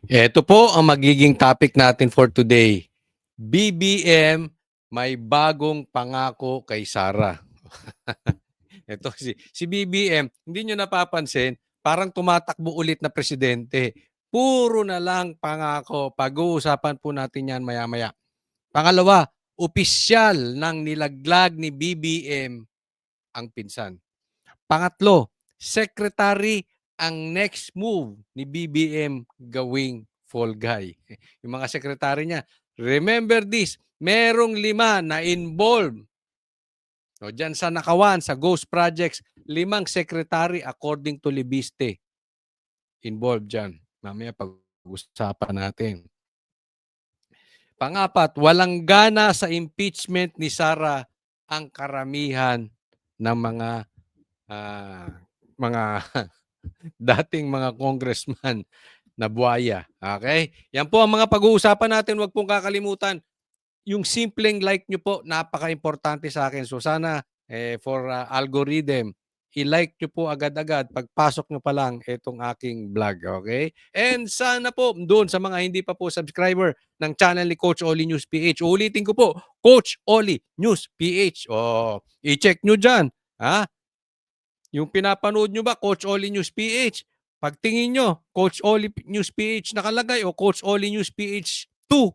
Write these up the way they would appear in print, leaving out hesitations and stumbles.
Ito po ang magiging topic natin for today. BBM may bagong pangako kay Sara. Ito si BBM, hindi nyo napapansin, parang tumatakbo ulit na presidente. Puro na lang pangako. Pag-uusapan po natin yan maya-maya. Pangalawa, opisyal ng nilaglag ni BBM ang pinsan. Pangatlo, secretary ang next move ni BBM gawing fall guy. Yung mga sekretary niya, remember this, merong 5 na involved. O dyan sa Nakawan, sa Ghost Projects, 5 secretary according to Libiste involved dyan. Mamaya pag-usapan natin. Pangapat, walang gana sa impeachment ni Sara ang karamihan ng mga dating mga congressman na buhaya. Okay? Yan po ang mga pag-uusapan natin. Huwag pong kakalimutan. Yung simpleng like nyo po, napaka-importante sa akin. So sana for algorithm, i-like nyo po agad-agad pagpasok nyo pa lang itong aking vlog. Okay? And sana po doon sa mga hindi pa po subscriber ng channel ni Coach Oli News PH. Ulitin ko po, Coach Oli News PH. Oh, i-check nyo dyan. Ha? Yung pinapanood nyo ba, Coach Oli News PH? Pagtingin nyo, Coach Oli News PH nakalagay o Coach Oli News PH 2.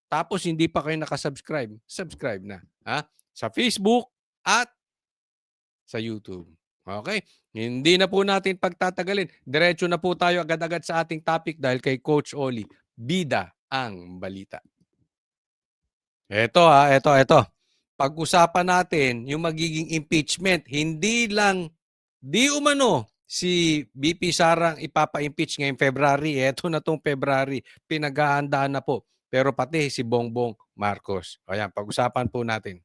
Tapos hindi pa kayo nakasubscribe, subscribe na. Ha? Sa Facebook at sa YouTube. Okay? Hindi na po natin pagtatagalin. Diretso na po tayo agad-agad sa ating topic dahil kay Coach Oli, bida ang balita. Ito. Pag-usapan natin yung magiging impeachment. Hindi lang, di umano, si BP Sarang ipapa-impeach ngayong February. Ito na tong February. Pinaghahandaan na po. Pero pati si Bongbong Marcos. Ayan, pag-usapan po natin.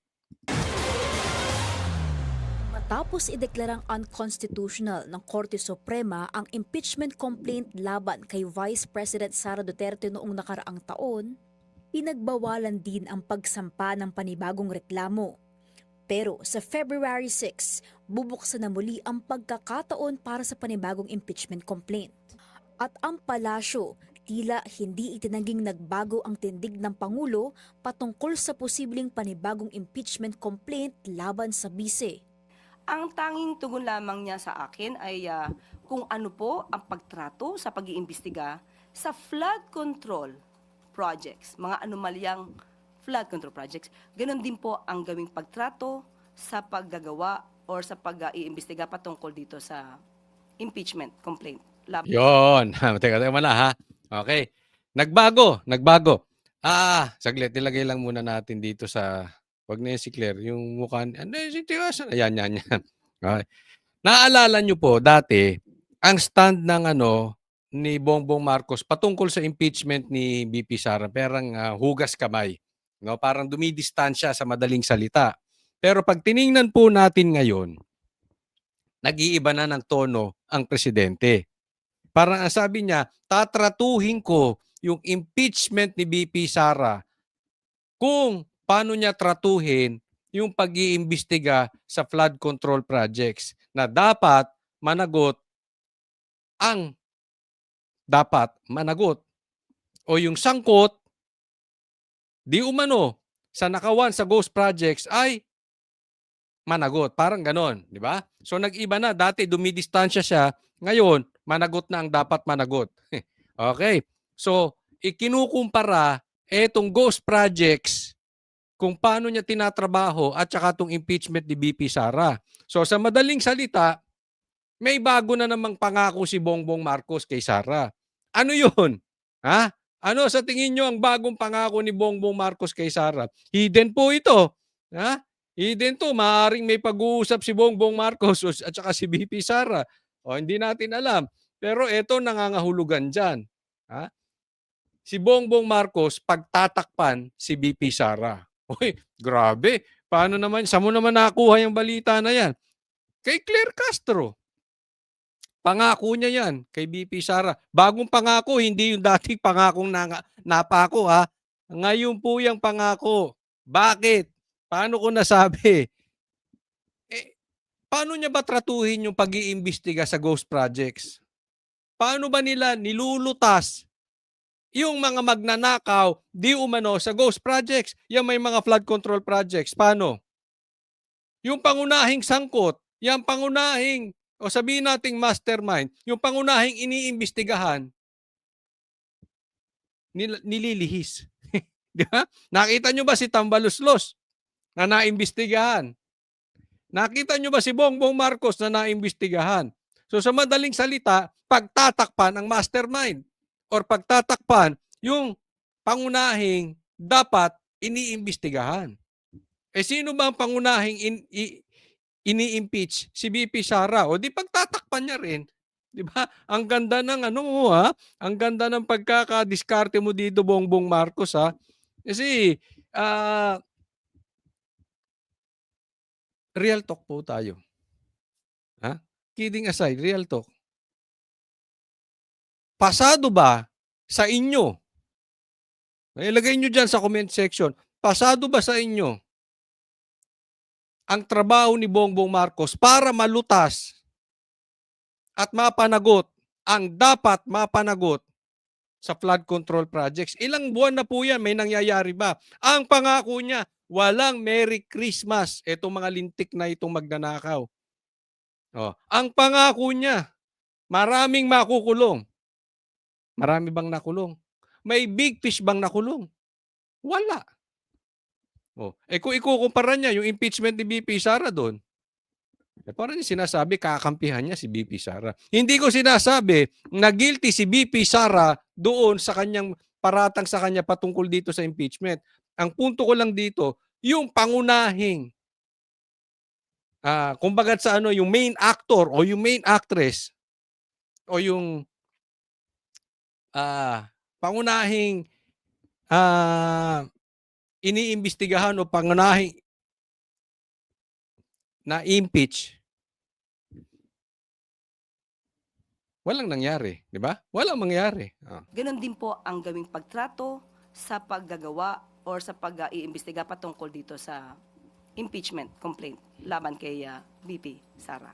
Matapos ideklarang unconstitutional ng Korte Suprema ang impeachment complaint laban kay Vice President Sara Duterte noong nakaraang taon, pinagbawalan din ang pagsampa ng panibagong reklamo. Pero sa February 6, bubuksan na muli ang pagkakataon para sa panibagong impeachment complaint. At ang palasyo, tila hindi itinangging nagbago ang tindig ng Pangulo patungkol sa posibleng panibagong impeachment complaint laban sa bise. Ang tanging tugon lamang niya sa akin ay kung ano po ang pagtrato sa pag-iimbestiga sa flood control projects, mga anomalyang flood control projects. Ganon din po ang gawing pagtrato sa paggagawa or sa pag-iimbestiga patungkol dito sa impeachment complaint. Yon. Teka muna ha. Okay. Nagbago. Saglit. Nilagay lang muna natin dito sa, wag na yung si Claire, yung mukha, si Tiwasan. Yan. Okay. Naalala nyo po, dati, ang stand ng ni Bongbong Marcos patungkol sa impeachment ni BP Sara, parang hugas kamay. No? Parang dumidistansya sa madaling salita. Pero pag tiningnan po natin ngayon, nag-iiba na ng tono ang presidente. Parang ang sabi niya, tatratuhin ko yung impeachment ni BP Sara kung paano niya tratuhin yung pag-iimbestiga sa flood control projects na dapat managot o yung sangkot di umano sa Nakawan sa Ghost Projects ay managot. Parang ganon, di ba? So nag-iba na. Dati dumidistansya siya. Ngayon, managot na ang dapat managot. Okay. So, ikinukumpara etong Ghost Projects kung paano niya tinatrabaho at saka itong impeachment ni BP Sara. So, sa madaling salita, may bago na namang pangako si Bongbong Marcos kay Sara. Ano yun? Ha? Ano sa tingin nyo ang bagong pangako ni Bongbong Marcos kay Sara? Hidden po ito. Ha? Hidden to. Maaaring may pag-uusap si Bongbong Marcos at saka si BP Sara. O, hindi natin alam. Pero ito nangangahulugan dyan. Ha? Si Bongbong Marcos pagtatakpan si BP Sara. Uy, grabe. Paano naman? Saan mo naman nakuha yung balita na yan? Kay Claire Castro. Pangako niya yan kay BP Sara. Bagong pangako, hindi yung dating pangakong napako ha. Ngayon po yung pangako. Bakit? Paano ko nasabi? Paano niya ba tratuhin yung pag-iimbestiga sa ghost projects? paano ba nila nilulutas yung mga magnanakaw di umano sa ghost projects? Yung may mga flood control projects, paano? Yung pangunahing sangkot, yung pangunahing, o sabihin nating mastermind, yung pangunahing iniimbestigahan, nililihis. Di ba? Nakita nyo ba si Tambaluslos na naimbestigahan? Nakita nyo ba si Bongbong Marcos na naimbestigahan? So sa madaling salita, pagtatakpan ang mastermind or pagtatakpan yung pangunahing dapat iniimbestigahan. Eh sino ba ang pangunahing ini-impeach? Si VP Sara. O di pagtatakpan niya rin. Di ba? Ang ganda ng ano mo ha? Ang ganda ng pagkakadiskarte mo dito, Bongbong Marcos ha? Kasi real talk po tayo. Ha? Kidding aside, real talk. Pasado ba sa inyo? Ilagay nyo dyan sa comment section. Pasado ba sa inyo ang trabaho ni Bongbong Marcos para malutas at mapanagot ang dapat mapanagot sa flood control projects? Ilang buwan na po yan, may nangyayari ba? Ang pangako niya, walang Merry Christmas. Itong mga lintik na itong magnanakaw. Oh, ang pangako niya, maraming makukulong. Marami bang nakulong? May big fish bang nakulong? Wala. Oh, kung ikukumpara niya yung impeachment ni BP Sara doon, parang yung sinasabi, kakampihan niya si BP Sara. Hindi ko sinasabi na guilty si BP Sara doon sa kanyang paratang sa kanya patungkol dito sa impeachment. Ang punto ko lang dito, yung pangunahing, kumbaga sa ano, yung main actor o yung main actress o yung pangunahing iniimbestigahan o pangunahing na impeach, walang nangyari, di ba? Walang mangyari. Ganon din po ang gawing pagtrato sa paggagawa or sa pag-iimbestiga patungkol dito sa impeachment complaint laban kay VP Sara.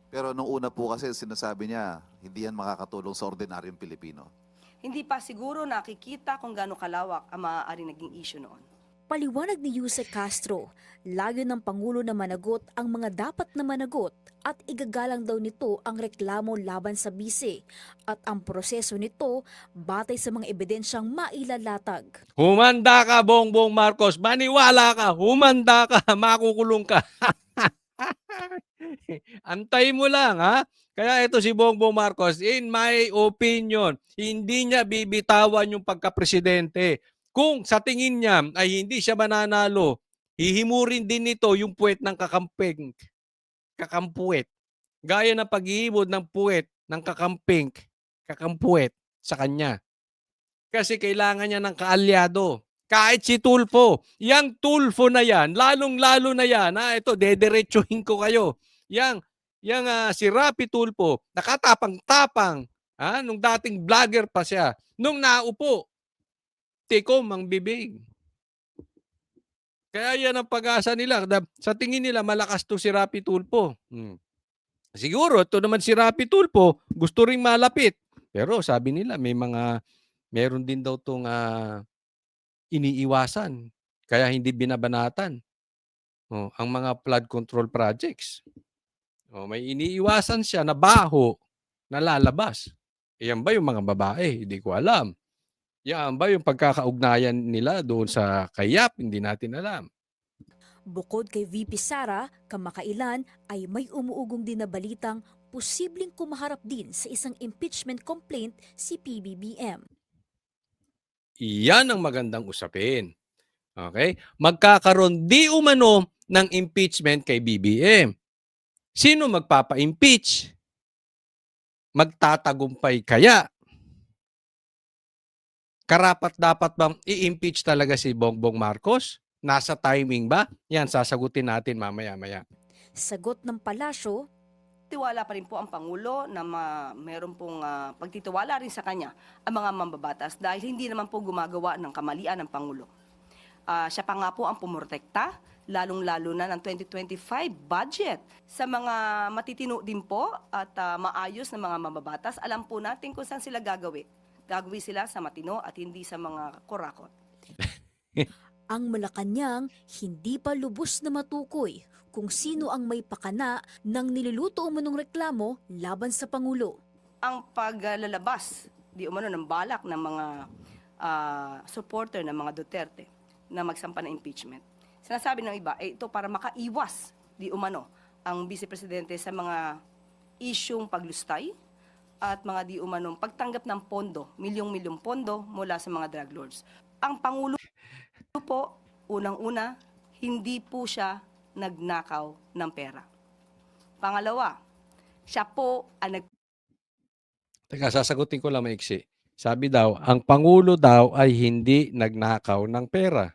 Pero nung una po kasi sinasabi niya, hindi yan makakatulong sa ordinaryong Pilipino. Hindi pa siguro nakikita kung gaano kalawak ang maaaring naging issue noon. Paliwanag ni Yusek Castro, layo ng Pangulo na managot ang mga dapat na managot at igagalang daw nito ang reklamo laban sa bise at ang proseso nito batay sa mga ebidensyang mailalatag. Humanda ka, Bongbong Marcos. Maniwala ka. Humanda ka. Makukulong ka. Antay mo lang, ha? Kaya ito si Bongbong Marcos, in my opinion, hindi niya bibitawan yung pagkapresidente. Kung sa tingin niya ay hindi siya mananalo, hihimurin din nito yung puwet ng kakampuwet. Gaya ng paghihimod ng puwet ng kakampuwet sa kanya. Kasi kailangan niya ng kaalyado. Kahit si Tulfo. Yang Tulfo na yan, lalong-lalo na yan, ito, dederechohin ko kayo. Si Rapi Tulfo, nakatapang-tapang, nung dating vlogger pa siya, nung naupo, tikom ang bibig. Kaya yan ang pag-asa nila. Sa tingin nila, malakas to si Rapi Tulfo. Siguro, ito naman si Rapi Tulfo, gusto ring malapit. Pero sabi nila, meron din daw itong iniiwasan. Kaya hindi binabanatan ang mga flood control projects. May iniiwasan siya na baho na lalabas. Yan ba yung mga babae? Hindi ko alam. Yan ba yung pagkakaugnayan nila doon sa kayap? Hindi natin alam. Bukod kay VP Sara, kamakailan ay may umuugong din na balitang posibleng kumaharap din sa isang impeachment complaint si PBBM. Iyan ang magandang usapin. Okay? Magkakaroon di umano ng impeachment kay BBM. Sino magpapa-impeach? Magtatagumpay kaya? Karapat-dapat bang i-impeach talaga si Bongbong Marcos? Nasa timing ba? Yan, sasagutin natin mamaya-maya. Sagot ng palasyo, Tiwala pa rin po ang Pangulo na meron pong pagtitiwala rin sa kanya ang mga mambabatas dahil hindi naman po gumagawa ng kamalian ng Pangulo. Siya pa nga po ang pumortekta lalong-lalo na ng 2025 budget. Sa mga matitino din po at maayos na mga mababatas, alam po natin kung saan sila gagawi. Gagawi sila sa matino at hindi sa mga kurakot. Ang Malacanang hindi pa lubos na matukoy kung sino ang may pakana ng niluluto umanong reklamo laban sa Pangulo. Ang paglalabas, di umano ng balak ng mga supporter ng mga Duterte na magsampa ng impeachment. Sinasabi ng iba, ito para makaiwas, di umano, ang Vice Presidente sa mga isyung paglustay at mga di umanong pagtanggap ng pondo, milyong-milyong pondo mula sa mga drug lords. Ang Pangulo po, unang-una, hindi po siya nagnakaw ng pera. Pangalawa, siya po ang Teka, sasagutin ko lang maiksi. Sabi daw, ang Pangulo daw ay hindi nagnakaw ng pera.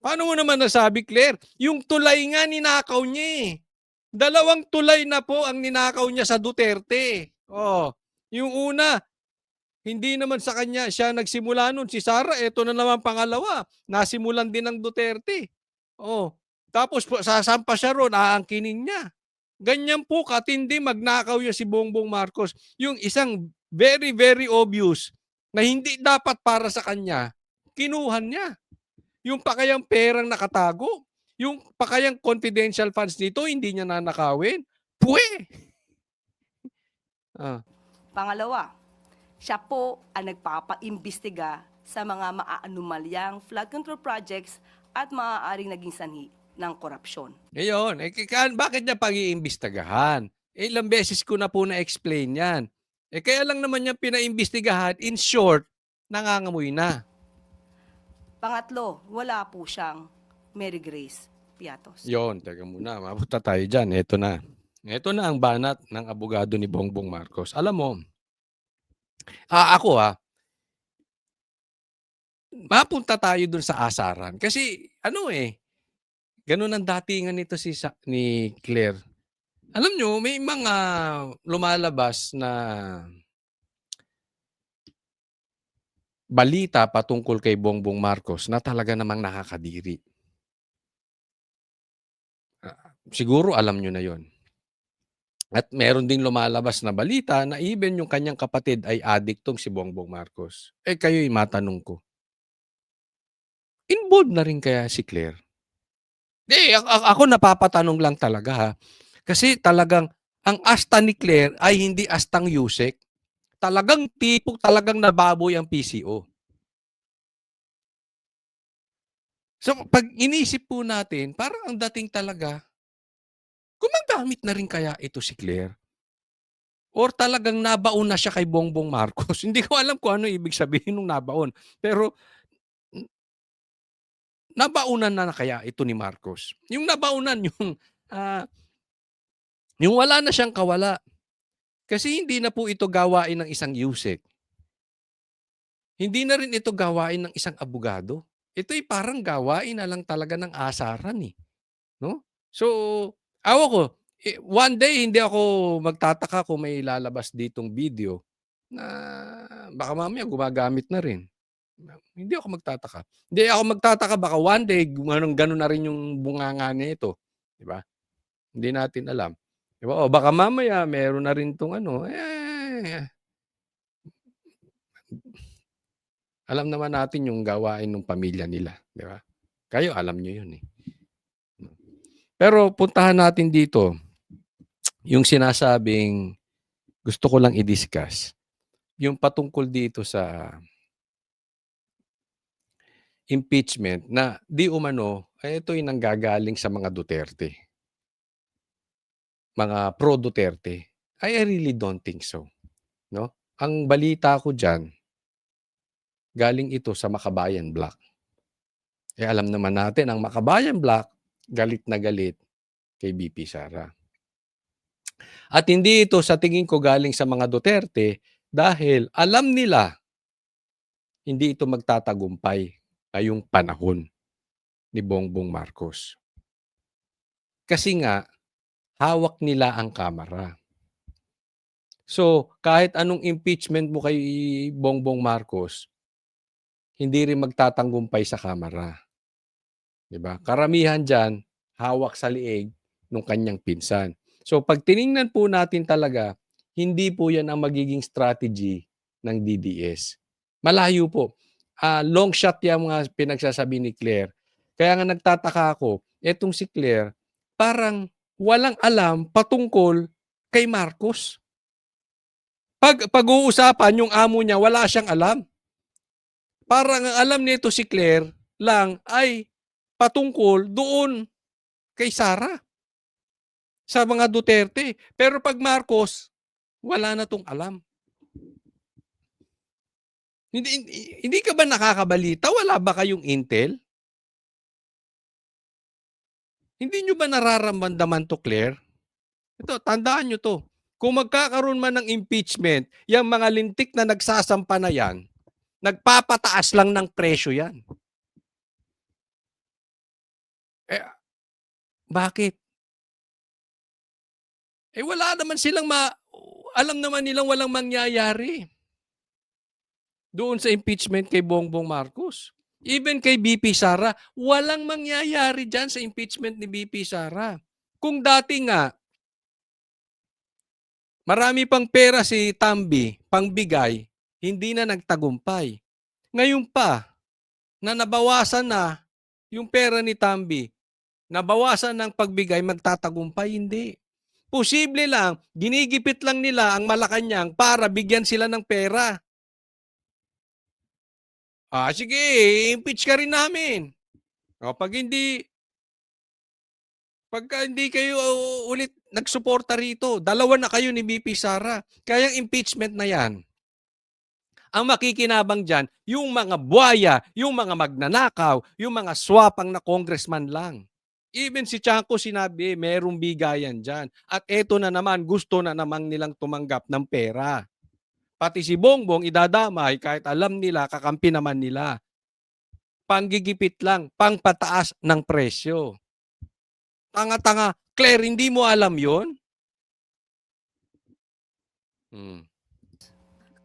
Paano mo naman nasabi, Claire? Yung tulay nga ninakaw niya eh. 2 tulay na po ang ninakaw niya sa Duterte. Oh, yung una, hindi naman sa kanya siya nagsimula nun. Si Sara, eto na naman pangalawa. Nasimulan din ng Duterte. Oh, tapos po, sasampa siya ron, aangkinin niya. Ganyan po katindi magnakaw yung si Bongbong Marcos. Yung isang very, very obvious na hindi dapat para sa kanya, kinuhan niya. Yung pakayang perang nakatago, yung pakayang confidential funds nito, hindi niya nanakawin. Pwe! Ah. Pangalawa, siya po ang nagpapaimbestiga sa mga maaanumalyang flood control projects at maaaring naging sanhi ng korupsyon. Ngayon, bakit niya pag-iimbestagahan? Ilang beses ko na po na-explain yan. Kaya lang naman niya pinaimbestigahan, in short, nangangamoy na. Pangatlo, wala po siyang Mary Grace Piatos. Yon, teka muna, mapunta tayo dyan. Ito na. Ito na ang banat ng abogado ni Bongbong Marcos. Alam mo, ako mapunta tayo dun sa asaran. Kasi, ganun ang datingan nito ni Claire. Alam nyo, may mga lumalabas na balita patungkol kay Bongbong Marcos na talaga namang nakakadiri. Siguro alam nyo na yon. At meron ding lumalabas na balita na even yung kanyang kapatid ay addict tong si Bongbong Marcos. Kayo'y matanong ko. Involved na rin kaya si Claire? Ako napapatanong lang talaga ha. Kasi talagang ang asta ni Claire ay hindi astang Yusek. Talagang talagang nababoy ang PCO. So pag inisip po natin, parang ang dating talaga, gumagamit na rin kaya ito si Claire? Or talagang nabaon na siya kay Bongbong Marcos? Hindi ko alam kung ano ibig sabihin ng nabaon. Pero nabaunan na kaya ito ni Marcos? Yung nabaunan, yung wala na siyang kawala. Kasi hindi na po ito gawain ng isang Yusek. Hindi na rin ito gawain ng isang abogado. Ito'y parang gawain na lang talaga ng asaran eh. No? So, ko, one day hindi ako magtataka kung may lalabas ditong video na baka mamaya gumagamit na rin. Hindi ako magtataka. Hindi ako magtataka baka one day ganun na rin yung bunganga nito, 'di ba? Hindi natin alam. 'Di ba? O baka mamaya meron na rin tong alam naman natin yung gawain ng pamilya nila, 'di ba? Kayo alam niyo 'yun eh. Pero puntahan natin dito yung sinasabing gusto ko lang i-discuss. Yung patungkol dito sa impeachment na di umano, ito'y nanggagaling sa mga Duterte. Mga pro-Duterte. I really don't think so. No? Ang balita ko dyan, galing ito sa Makabayan Black. Alam naman natin, ang Makabayan Black, galit na galit kay BP Sara. At hindi ito sa tingin ko galing sa mga Duterte dahil alam nila hindi ito magtatagumpay ngayong panahon ni Bongbong Marcos. Kasi nga, hawak nila ang kamera. So, kahit anong impeachment mo kay Bongbong Marcos, hindi rin magtatanggumpay sa kamera. 'Di ba? Karamihan diyan hawak sa liig nung kanyang pinsan. So pag tiningnan po natin talaga, hindi po 'yan ang magiging strategy ng DDS. Malayo po. Long shot 'yang mga pinagsasabi ni Claire. Kaya nga nagtataka ako, etong si Claire parang walang alam patungkol kay Marcos. Pag-uusapan yung amo niya, wala siyang alam. Parang ang alam nito si Claire lang ay patungkol doon kay Sara sa mga Duterte. Pero pag Marcos, wala na tong alam. Hindi ka ba nakakabalita? Wala ba kayong intel? Hindi nyo ba nararamdaman to, Claire? Ito, tandaan nyo to. Kung magkakaroon man ng impeachment, yung mga lintik na nagsasampa na yan, nagpapataas lang ng presyo yan. Eh, bakit? Wala naman silang alam naman nilang walang mangyayari doon sa impeachment kay Bongbong Marcos. Even kay BP Sara, walang mangyayari dyan sa impeachment ni BP Sara. Kung dati nga, marami pang pera si Tambi, pangbigay, hindi na nagtagumpay. Ngayon pa, na nabawasan na yung pera ni Tambi, nabawasan ng pagbigay, magtatagumpay, hindi. Posible lang, ginigipit lang nila ang Malacanang para bigyan sila ng pera. Sige, impeach ka rin namin. Pagka hindi kayo ulit nagsuporta rito, dalawa na kayo ni BP Sara. Kaya yung impeachment na yan, ang makikinabang dyan, yung mga buwaya, yung mga magnanakaw, yung mga swapang na congressman lang. Even si Chanco sinabi, merong bigayan dyan. At eto na naman, gusto na naman nilang tumanggap ng pera. Pati si Bongbong idadamay kahit alam nila, kakampi naman nila. Panggigipit lang, pangpataas ng presyo. Tanga-tanga. Claire, hindi mo alam yon?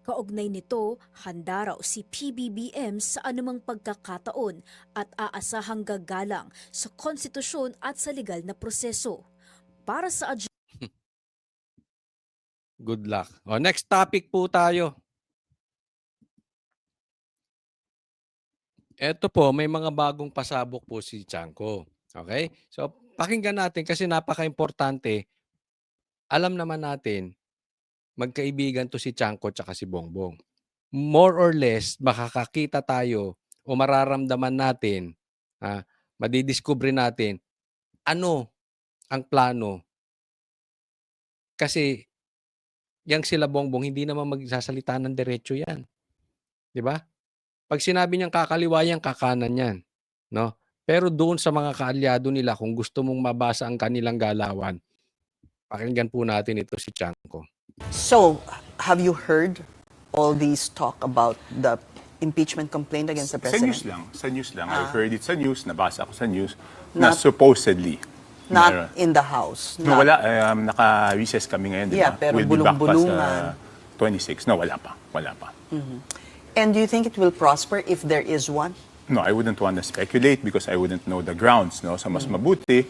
Kaugnay nito, handa raw si PBBM sa anumang pagkakataon at aasahang gagalang sa konstitusyon at sa legal na proseso. Para sa Good luck. Next topic po tayo. Eto po, may mga bagong pasabog po si Chanco. Okay? So, pakinggan natin kasi napaka-importante. Alam naman natin, magkaibigan to si Chanco at si Bongbong. More or less, makakakita tayo o mararamdaman natin, madidiscover natin, ano ang plano. Kasi, yang sila Bongbong, hindi naman magsasalita ng diretso yan. Di ba? Pag sinabi niyang kakaliwa yan, kakanan yan. No? Pero doon sa mga kaalyado nila, kung gusto mong mabasa ang kanilang galawan, pakinggan po natin ito si Chanco. So, have you heard all these talk about the impeachment complaint against the president? Sa news lang. I heard it sa news, nabasa ko sa news, na supposedly. Not in the House? No, wala. Naka-recess kami ngayon, di ba? Yeah, pero We'll be back pa bulong-bulungan. sa 26. No, wala pa. Wala pa. And do you think it will prosper if there is one? No, I wouldn't want to speculate because I wouldn't know the grounds. No? So mas mabuti,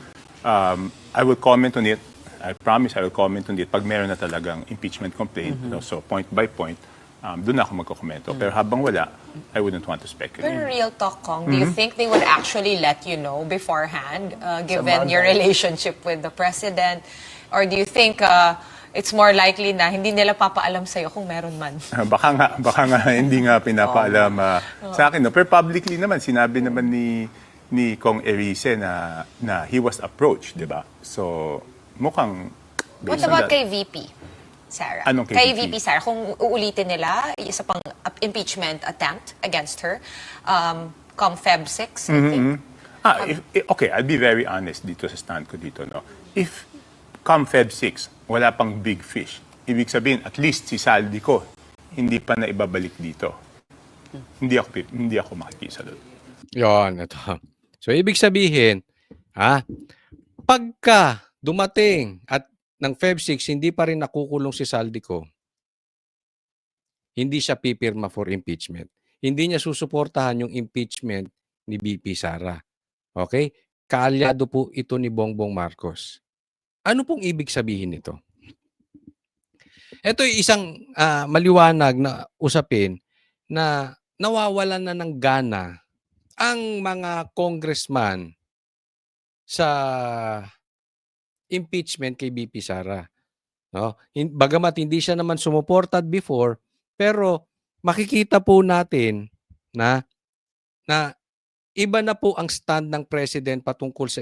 I will comment on it. I promise I will comment on it pag meron na talagang impeachment complaint. No? So point by point, doon ako magkokomento. Pero habang wala, I wouldn't want to speculate. Pero real talk, Kong, do you think they would actually let you know beforehand, given your relationship with the president? Or do you think it's more likely na hindi nila papaalam sa'yo kung meron man? Baka nga hindi nga pinapaalam sa akin. No? Pero publicly naman, sinabi naman ni Kong Erice na he was approached, di ba? So, mukhang What based on about that. kay VP, Sara? Anong kay VP? VP Sara, kung uulitin nila isa pang impeachment attempt against her, come Feb 6, I think. Okay, I'll be very honest dito sa stand ko dito. No? If come Feb 6, wala pang big fish, ibig sabihin, at least si saldi ko, hindi pa na ibabalik dito. Hindi ako makikisa doon. Yon, ito. So, ibig sabihin, pagka dumating at ng Feb 6, hindi pa rin nakukulong si Saldico, hindi siya pipirma for impeachment. Hindi niya susuportahan yung impeachment ni BP Sara. Okay? Kaalyado po ito ni Bongbong Marcos. Ano pong ibig sabihin nito? Ito yung isang maliwanag na usapin na nawawalan na ng gana ang mga congressman sa impeachment kay BP Sara. No? Bagamat hindi siya naman sumuportad before, pero makikita po natin na iba na po ang stand ng president patungkol sa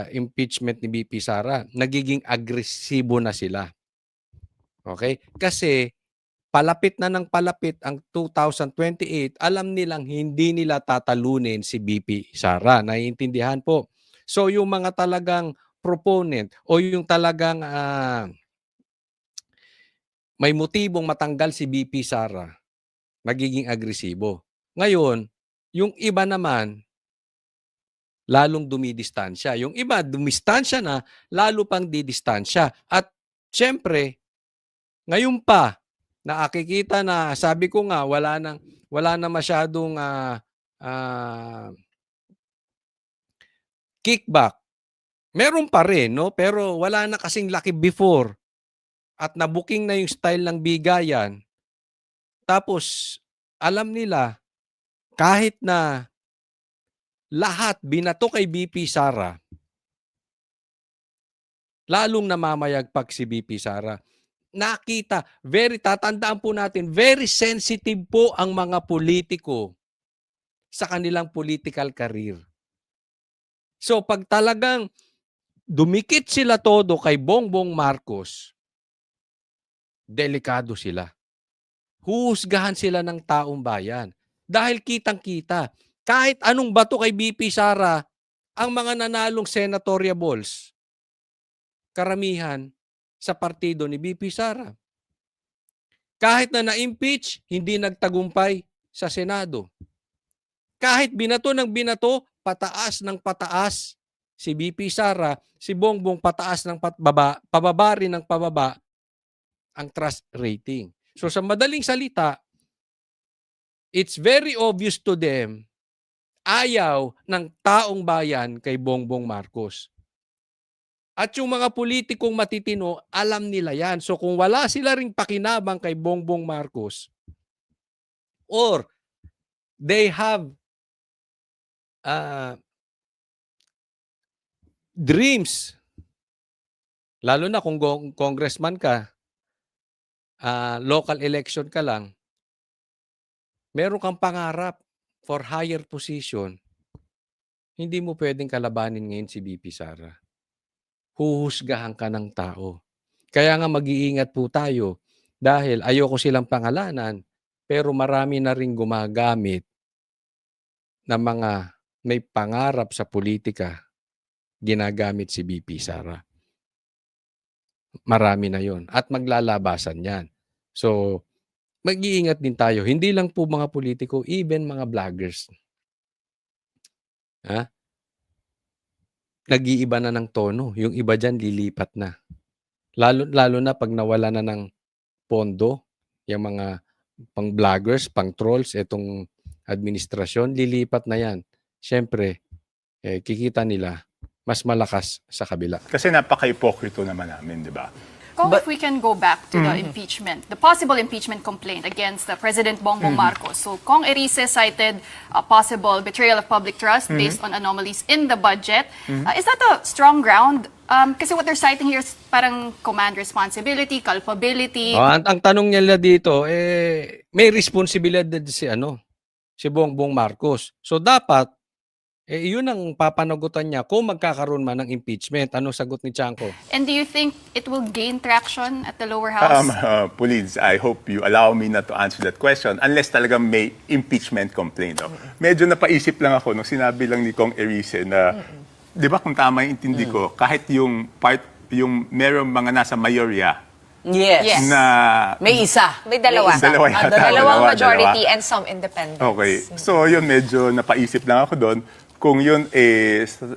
impeachment ni BP Sara. Nagiging agresibo na sila. Okay? Kasi palapit na ng palapit ang 2028, alam nilang hindi nila tatalunin si BP Sara. Naiintindihan po. So yung mga talagang proponent o yung talagang may motibong matanggal si BP Sara, magiging agresibo. Ngayon, yung iba naman, lalong dumidistansya. Yung iba, dumistansya na, lalo pang didistansya. At syempre, ngayon pa, nakikita na, sabi ko nga, wala na masyadong kickback. Meron pa rin, no? Pero wala na kasing laki before. At nabuking na yung style ng bigayan. Tapos, alam nila, kahit na lahat binato kay BP Sara, lalong namamayagpag si BP Sara. Nakita, tatandaan po natin, very sensitive po ang mga politiko sa kanilang political career. So pag talagang dumikit sila todo kay Bongbong Marcos, delikado sila. Huhusgahan sila ng taong bayan. Dahil kitang-kita, kahit anong bato kay BP Sara, ang mga nanalong senatorial balls, karamihan sa partido ni BP Sara. Kahit na na-impeach, hindi nagtagumpay sa Senado. Kahit binato ng binato, pataas ng pataas si BP Sara, si Bongbong pataas ng pababa rin ng pababa ang trust rating. So sa madaling salita, it's very obvious to them, ayaw ng taong bayan kay Bongbong Marcos. At yung mga politikong matitino, alam nila yan. So kung wala sila ring pakinabang kay Bongbong Marcos, or they have dreams, lalo na kung congressman ka, local election ka lang, meron kang pangarap for higher position, hindi mo pwedeng kalabanin ngayon si BP Sara. Huhusgahan ka ng tao. Kaya nga mag-iingat po tayo dahil ayoko silang pangalanan pero marami na rin gumagamit na mga may pangarap sa politika, ginagamit si BP Sara. Marami na yon at maglalabasan yan. So, mag-iingat din tayo. Hindi lang po mga politiko, even mga vloggers. Nag-iiba na ng tono. Yung iba dyan, lilipat na. Lalo na pag nawala na ng pondo, yung mga pang-vloggers, pang-trolls, itong administrasyon, lilipat na yan. Siyempre, kikita nila, mas malakas sa kabila. Kasi napaka-ipokrito naman namin, di ba? Kung if we can go back to the impeachment, the possible impeachment complaint against President Bongbong Marcos. So, Kong Erice cited a possible betrayal of public trust based on anomalies in the budget. Is that a strong ground? Kasi what they're citing here is parang command responsibility, culpability. Ang tanong nila dito, may responsibilidad si Bongbong Marcos. So dapat, yun ang papanagutan niya kung magkakaroon man ng impeachment. Ano sagot ni Chanco? And do you think it will gain traction at the lower house? Please, I hope you allow me not to answer that question unless talagang may impeachment complaint. No? Medyo napaisip lang ako nung sinabi lang ni Kong Erice na, di ba kung tama yung intindi ko, kahit yung merong mga nasa mayorya, Yes. na May isa. May dalawa. Dalawa yata. Dalawang majority Dalawa. and some independents. Okay. So, yun, medyo napaisip lang ako doon. Kung yun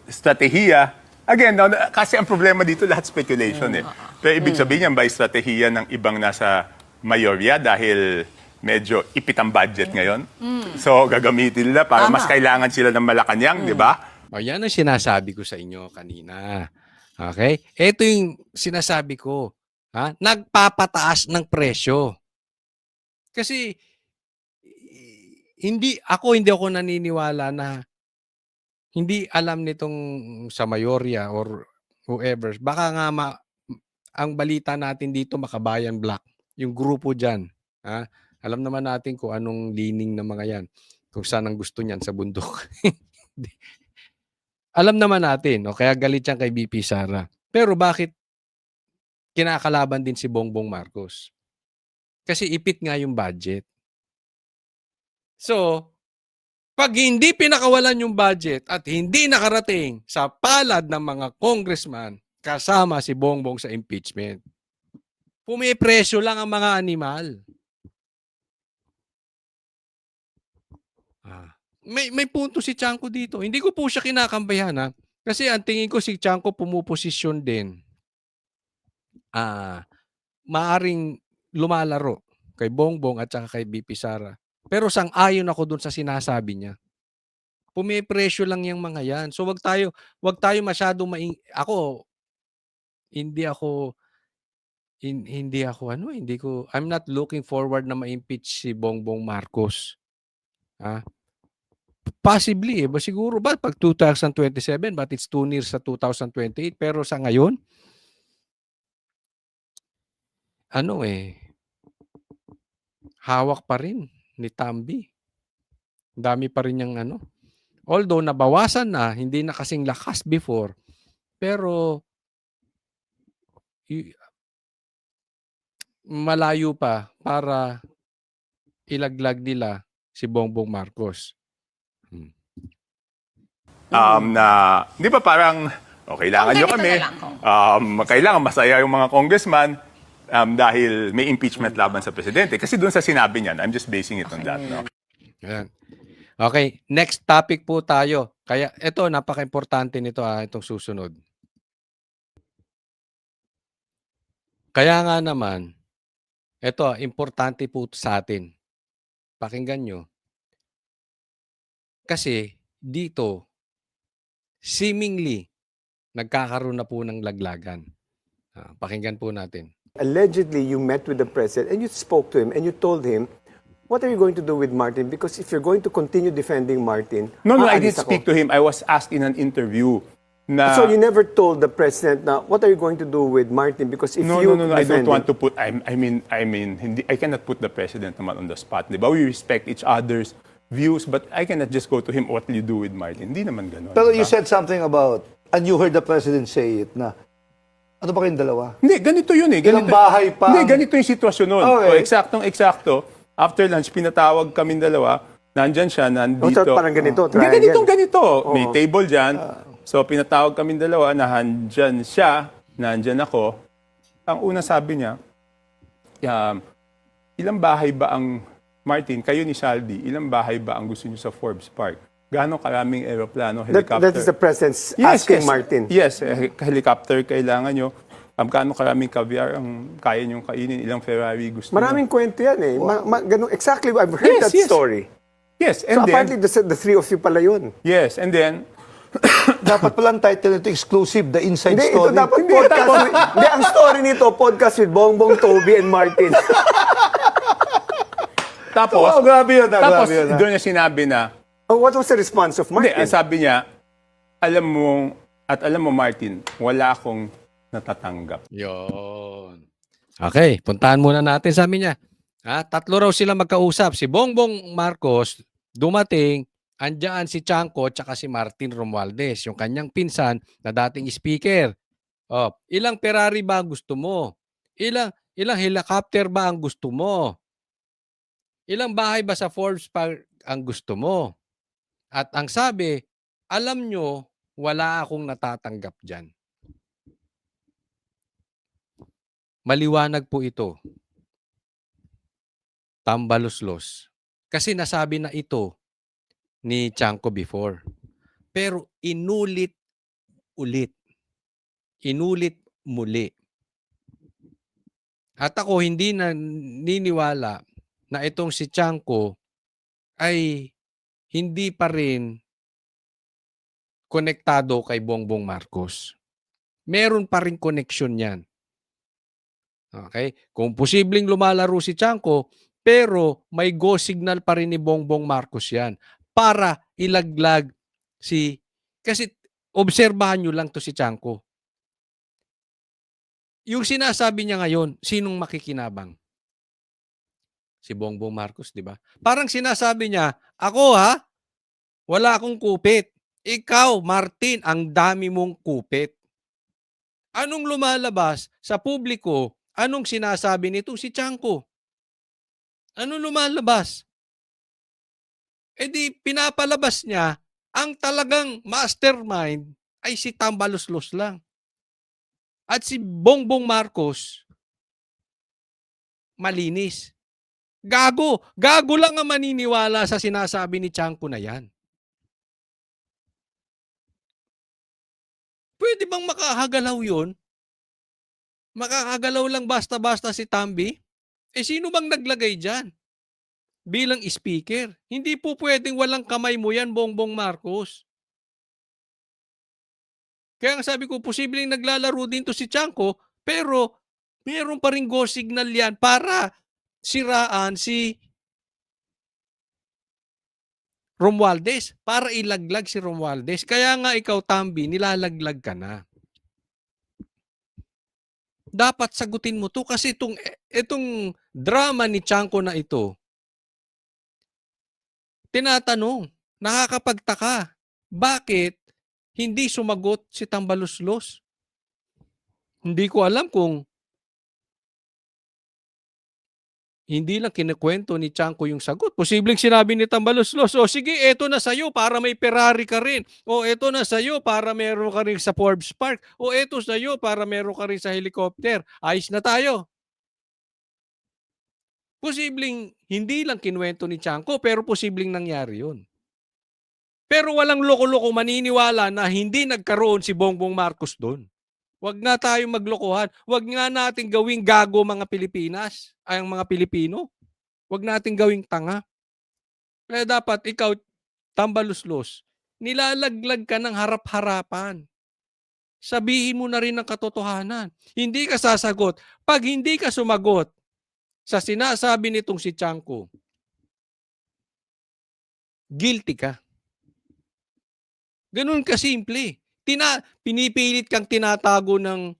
strategiya, again, kasi ang problema dito, lahat speculation eh. Pero ibig sabihin yan, by strategiya ng ibang nasa mayorya dahil medyo ipit ang budget ngayon. So, gagamitin nila para mas kailangan sila ng Malacanang, di ba? O yan ang sinasabi ko sa inyo kanina. Okay? Ito yung sinasabi ko. Ha? Nagpapataas ng presyo. Kasi hindi ako naniniwala na hindi alam nitong sa mayorya or whoever. Baka nga ang balita natin dito Makabayan Black, yung grupo diyan, ha? Alam naman natin kung anong lining ng mga 'yan. Kung saan ang gusto niyan sa bundok. Alam naman natin, o kaya galit yan kay BP Sara. Pero bakit kinakalaban din si Bongbong Marcos? Kasi ipit nga yung budget. So, pag hindi pinakawalan yung budget at hindi nakarating sa palad ng mga congressman kasama si Bongbong sa impeachment, pumipresyo lang ang mga animal. May punto si Chanco dito. Hindi ko po siya kinakambayan, ha. Kasi ang tingin ko si Chanco pumuposisyon din. Maaring lumalaro kay Bongbong at saka kay BP Sara. Pero sang-ayon ako dun sa sinasabi niya. Pumipresyo lang yung mga yan. So wag tayo masyadong I'm not looking forward na ma-impeach si Bongbong Marcos. Possibly, siguro ba pag 2027, but it's too near sa 2028. Pero sa ngayon, hawak pa rin ni Tambi. Dami pa rin yung although nabawasan na, hindi na kasing lakas before, pero malayo pa para ilaglag nila si Bongbong Marcos. Di ba parang, kailangan nyo kami, kailangan masaya yung mga congressman dahil may impeachment laban sa presidente. Kasi doon sa sinabi niyan, I'm just basing it on that. No? Ayan. Okay, next topic po tayo. Kaya ito, napaka-importante nito itong susunod. Kaya nga naman, ito, importante po sa atin. Pakinggan nyo. Kasi dito, seemingly, nagkakaroon na po ng laglagan. Pakinggan po natin. Allegedly, you met with the president and you spoke to him and you told him, what are you going to do with Martin? Because if you're going to continue defending Martin... No, I didn't speak to him. I was asked in an interview na... So you never told the president na, what are you going to do with Martin? Because if you No, I don't want to put... I mean, I cannot put the president naman on the spot. Di ba? We respect each other's views, but I cannot just go to him, what will you do with Martin? Hindi naman ganun. Pero you said something about, and you heard the president say it, na, ano ba kayong dalawa? Hindi, ganito yun eh. Ilang bahay pa? Hindi, ganito yung sitwasyon nun. Okay. Eksaktong-eksakto. After lunch, pinatawag kaming dalawa. Nandyan siya, nandito. So, parang ganito, Hindi, triangle. ganito. May table dyan. So, pinatawag kaming dalawa, nandyan siya, nandyan ako. Ang una sabi niya, ilang bahay ba ang, Martin, kayo ni Saldi, ilang bahay ba ang gusto niyo sa Forbes Park? Gaano karaming aeroplano, helicopter? That is the president's asking Martin. Yes, helicopter kailangan nyo. Gaano karaming caviar ang kaya nyong kainin, ilang Ferrari gusto Maraming nyo. kwento yan eh. Ganun, exactly, I've heard that story. Yes, So and then, apparently, the three of you pala yun. yes, and then, Dapat palang title nito exclusive, the inside Hindi, ito story. dapat podcast. Hindi, ang story nito, podcast with Bongbong, Toby, and Martin. tapos, Oh, grabe yun, tapos grabe yun. doon niya sinabi na, Oh, what was the response of hindi, Martin? ang sabi niya, alam mo Martin, wala akong natatanggap. Yon. Okay, puntahan muna natin, sabi niya. Tatlo raw sila magkausap. Si Bongbong Marcos, dumating, andyan si Chanco at si Martin Romualdez, yung kanyang pinsan na dating speaker. Ilang Ferrari ba ang gusto mo? Ilang helicopter ba ang gusto mo? Ilang bahay ba sa Forbes Park ang gusto mo? At ang sabi, alam nyo, wala akong natatanggap dyan. Maliwanag po ito. Tambaluslos. Kasi nasabi na ito ni Chanco before. Pero inulit ulit. Inulit muli. At ako hindi naniniwala na itong si Chanco ay hindi pa rin konektado kay Bongbong Marcos. Meron pa ring connection yan. Okay? Kung posibleng lumalaro si Tiangco, pero may go signal pa rin ni Bongbong Marcos yan para ilaglag si... Kasi obserbahan nyo lang to si Tiangco. Yung sinasabi niya ngayon, sinong makikinabang? Si Bongbong Marcos, di ba? Parang sinasabi niya, ako ha, wala akong kupit. Ikaw, Martin, ang dami mong kupit. Anong lumalabas sa publiko? Anong sinasabi nito si Tiangco? Anong lumalabas? E di pinapalabas niya, ang talagang mastermind ay si Tambaluslos lang. At si Bongbong Marcos, malinis. Gago. Gago lang ang maniniwala sa sinasabi ni Tiangco na yan. Pwede bang makakagalaw yun? Makakagalaw lang basta-basta si Tambi? Eh sino bang naglagay dyan? Bilang speaker. Hindi po pwedeng walang kamay mo yan, Bongbong Marcos. Kaya nga sabi ko, posibleng naglalaro din to si Tiangco, pero mayroon pa rin go signal yan para siraan si Romualdez, para ilaglag si Romualdez. Kaya nga ikaw, Tambi, nilalaglag ka na. Dapat sagutin mo to kasi itong drama ni Tiangco na ito, tinatanong, nakakapagtaka, bakit hindi sumagot si Tambaluslos? Hindi ko alam kung hindi lang kinikwento ni Tiangco yung sagot. Posibleng sinabi ni Tambaluslos, o sige, eto na sa'yo para may Ferrari ka rin. O eto na sa'yo para meron ka rin sa Forbes Park. O eto sa'yo para meron ka rin sa helicopter. Ayos na tayo. Posibleng hindi lang kinuwento ni Tiangco, pero posibleng nangyari yun. Pero walang loko-loko maniniwala na hindi nagkaroon si Bongbong Marcos doon. Huwag nga tayong maglokohan. Huwag nga natin gawing gago mga Pilipinas, ay ang mga Pilipino. Huwag natin gawing tanga. Kaya dapat ikaw, Tambaluslos, nilalaglag ka ng harap-harapan. Sabihin mo na rin ang katotohanan. Hindi ka sasagot. Pag hindi ka sumagot sa sinasabi nitong si Tiangco, guilty ka. Ganun kasimple. Pinipilit kang tinatago ng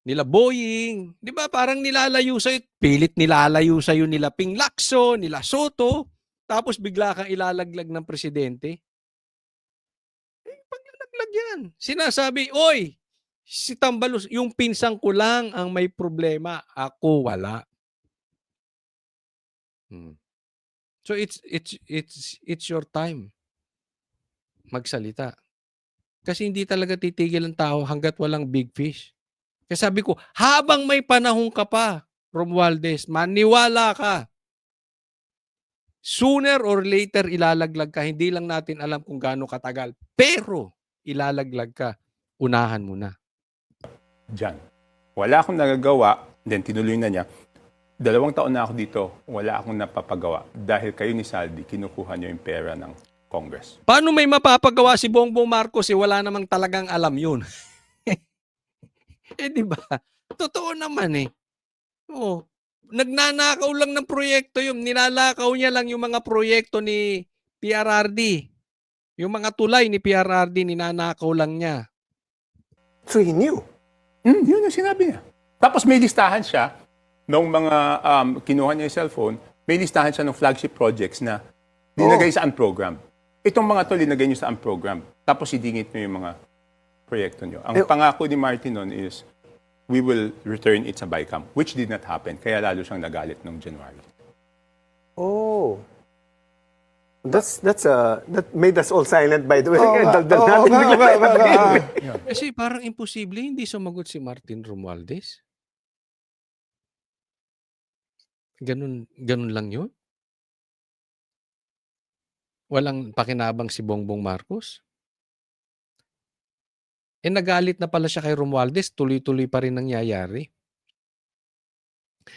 nila Boying. Di ba? Parang nilalayo sa'yo. Pilit nilalayo sa'yo nila Ping Lacson, nila Soto. Tapos bigla kang ilalaglag ng presidente. Paglalaglag yan. Sinasabi, oy, si Tambalus, yung pinsang ko lang ang may problema. Ako wala. So it's your time magsalita. Kasi hindi talaga titigil ang tao hanggat walang big fish. Kaya sabi ko, habang may panahon ka pa, Romualdez, maniwala ka. Sooner or later, ilalaglag ka. Hindi lang natin alam kung gaano katagal. Pero, ilalaglag ka. Unahan mo na. Diyan. Wala akong nagagawa, then tinuloy na niya. 2 taon na ako dito, wala akong napapagawa. Dahil kayo ni Saldi, kinukuha niyo yung pera ng Congress. Paano may mapapagawa si Bongbong Marcos wala namang talagang alam yun? Eh, di ba? Totoo naman eh. Oo. Nagnanakaw lang ng proyekto yun. Nilalakaw niya lang yung mga proyekto ni PRRD. Yung mga tulay ni PRRD, ninanakaw lang niya. So he knew. Yun yung sinabi niya. Tapos may listahan siya nung mga kinuha niya yung cellphone, may listahan siya ng flagship projects na dinagay sa unprogram. Itong mga to, linagay niyo sa unprogram. Tapos idingit niyo yung mga proyekto niyo. Ang pangako ni Martin noon is, we will return it sa BICAM, which did not happen. Kaya lalo siyang nagalit noong January. Oh. That made us all silent, by the way. Dagdag natin. Kasi parang imposible hindi sumagot si Martin Romualdez. Ganun lang yun? Walang pakinabang si Bongbong Marcos? Eh nagalit na pala siya kay Romualdez, tuloy-tuloy pa rin nangyayari.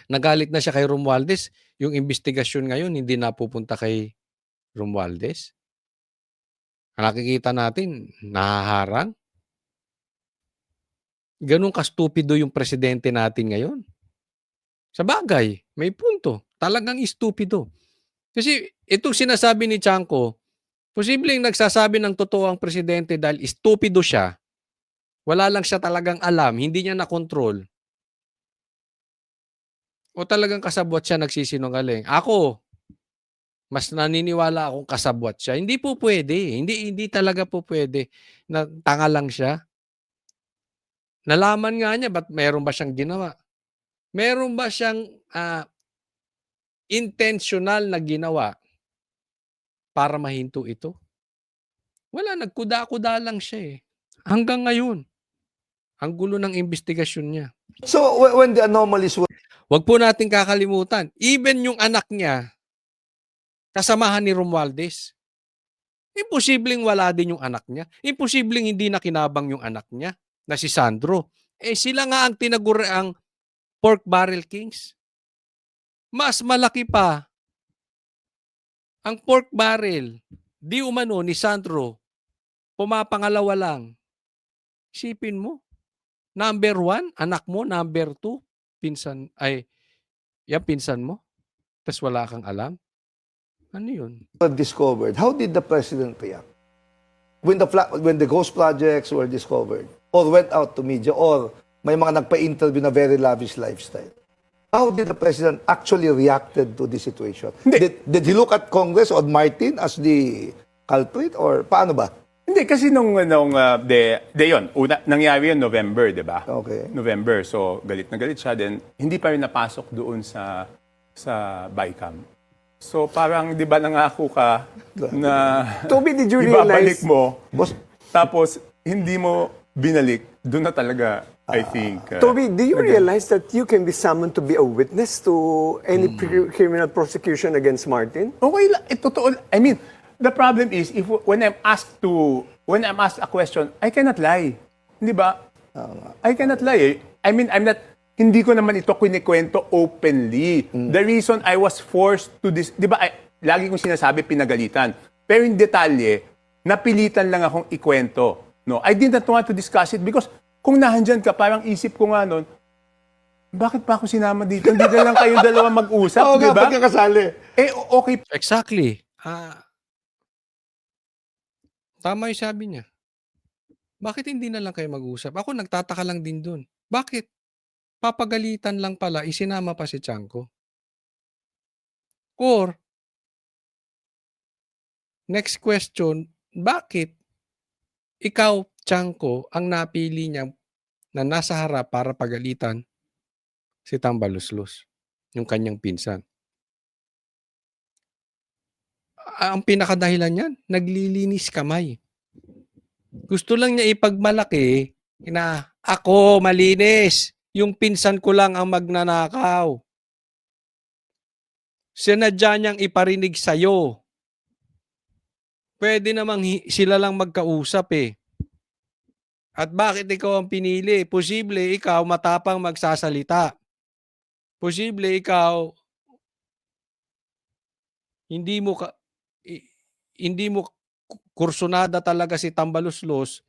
Nagalit na siya kay Romualdez, yung investigasyon ngayon hindi napupunta kay Romualdez. Nakikita natin, nahaharang. Ganun ka-stupido yung presidente natin ngayon. Sa bagay, may punto. Talagang stupido. Kasi itong sinasabi ni Chanco, posibleng nagsasabi ng totoo ang presidente dahil stupido siya. Wala lang siya talagang alam, hindi niya na-control. O talagang kasabwat siya nagsisinungaling. Ako, mas naniniwala akong kasabwat siya. Hindi po pwede. Hindi talaga po pwede na tanga lang siya. Nalaman nga niya, ba't meron ba siyang ginawa? Meron ba siyang intentional na ginawa para mahinto ito? Wala, nagkuda-kuda lang siya eh. Hanggang ngayon, ang gulo ng investigasyon niya. So when the anomalies were Huwag po natin kakalimutan, even yung anak niya, kasamahan ni Romualdez. Imposibleng wala din yung anak niya. Imposibleng hindi nakinabang yung anak niya na si Sandro. Sila nga ang tinaguriang pork barrel kings. Mas malaki pa ang pork barrel. Di umano ni Sandro, pumapangalawa lang. Isipin mo, number 1, anak mo, number 2, pinsan mo. Tapos wala kang alam. Ano yun? discovered, how did the president react? When the ghost projects were discovered, or went out to media, or may mga nagpa-interview na very lavish lifestyle, how did the president actually reacted to this situation? Did he look at Congress or Martin as the culprit, or paano ba? Hindi, kasi yun, nangyari yun November, di ba? Okay. November, so galit na galit siya, then hindi pa rin napasok doon sa BICAM. So parang, di ba nangako ka na Toby, did you ibabalik realize- mo, Boss, tapos hindi mo binalik, doon na talaga, I think. Toby, do you realize that you can be summoned to be a witness to any criminal prosecution against Martin? Okay lang, totoo. I mean, the problem is when I'm asked a question, I cannot lie. Di ba? I cannot lie. I mean, hindi ko naman ito kinikwento openly. The reason I was forced to this, di ba, lagi kong sinasabi pinagalitan. Pero in detalye, napilitan lang akong ikwento. No, I did not want to discuss it because kung nahandyan ka, parang isip ko nga nun, bakit pa ako sinama dito? Hindi na lang kayong dalawa mag-usap, Oo di nga, ba? pagkakasali. Okay. Exactly. Tama yung sabi niya. Bakit hindi na lang kayo mag-usap? Ako nagtataka lang din dun. Bakit? Papagalitan lang pala, isinama pa si Chanco. Or, next question, bakit ikaw, Chanco, ang napili niya na nasa harap para pagalitan si Tambaluslos, yung kanyang pinsan? Ang pinakadahilan niyan, naglilinis kamay. Gusto lang niya ipagmalaki na ako malinis. Yung pinsan ko lang ang magnanakaw. Sinadya niyang iparinig sa'yo. Pwede namang sila lang magkausap eh. At bakit ikaw ang pinili? Posible ikaw matapang magsasalita. Posible ikaw hindi mo kursunada talaga si Tambaluslos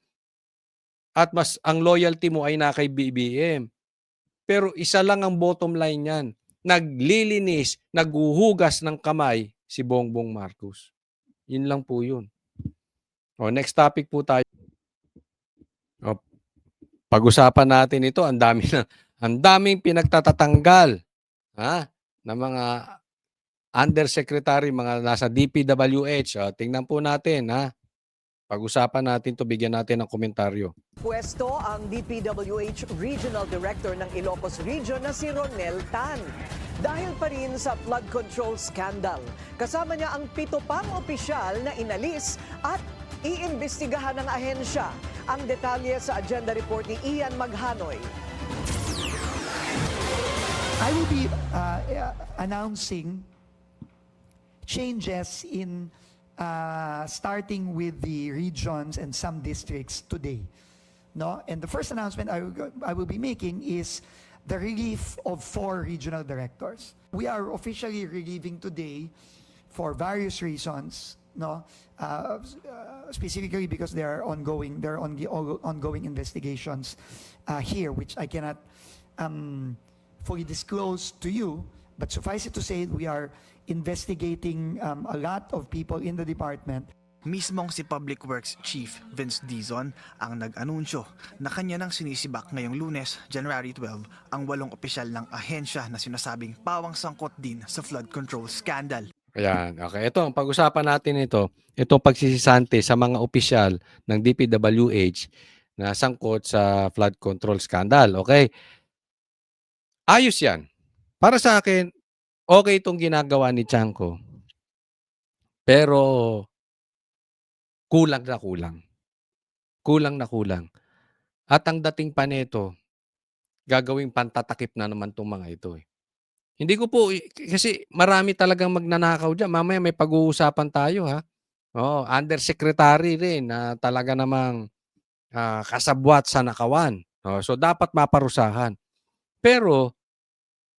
at mas ang loyalty mo ay na kay BBM. Pero isa lang ang bottom line niyan. Naglilinis, naghuhugas ng kamay si Bongbong Marcos. Yun lang po yun. O, next topic po tayo. O, pag-usapan natin ito, ang daming pinagtatatanggal ng mga undersecretary, mga nasa DPWH. O, tingnan po natin. Pag-usapan natin to, bigyan natin ng komentaryo. Pwesto ang DPWH Regional Director ng Ilocos Region na si Ronel Tan. Dahil pa rin sa flood control scandal, kasama niya ang 7 pang opisyal na inalis at iimbestigahan ng ahensya. Ang detalye sa agenda report ni Ian Maghanoy. I will be announcing changes in starting with the regions and some districts today. No? And the first announcement I will be making is the relief of 4 regional directors. We are officially relieving today for various reasons. no? Specifically because there are ongoing investigations here, which I cannot fully disclose to you. But suffice it to say, we are investigating a lot of people in the department. Mismong si Public Works Chief Vince Dizon ang nag-anunsyo na kanya nang sinisibak ngayong Lunes, January 12, ang 8 opisyal ng ahensya na sinasabing pawang sangkot din sa flood control scandal. Ayan, okay. Ito, ang pag-usapan natin itong pagsisisante sa mga opisyal ng DPWH na sangkot sa flood control scandal. Okay? Ayos yan. Para sa akin, okay itong ginagawa ni Chanco. Pero kulang na kulang. Kulang na kulang. At ang dating pa nito, gagawing pantatakip na naman itong mga ito. Hindi ko po, kasi marami talagang magnanakaw dyan. Mamaya may pag-uusapan tayo, ha? Oh, undersecretary rin na talaga namang kasabwat sa nakawan. Oh, so dapat maparusahan. Pero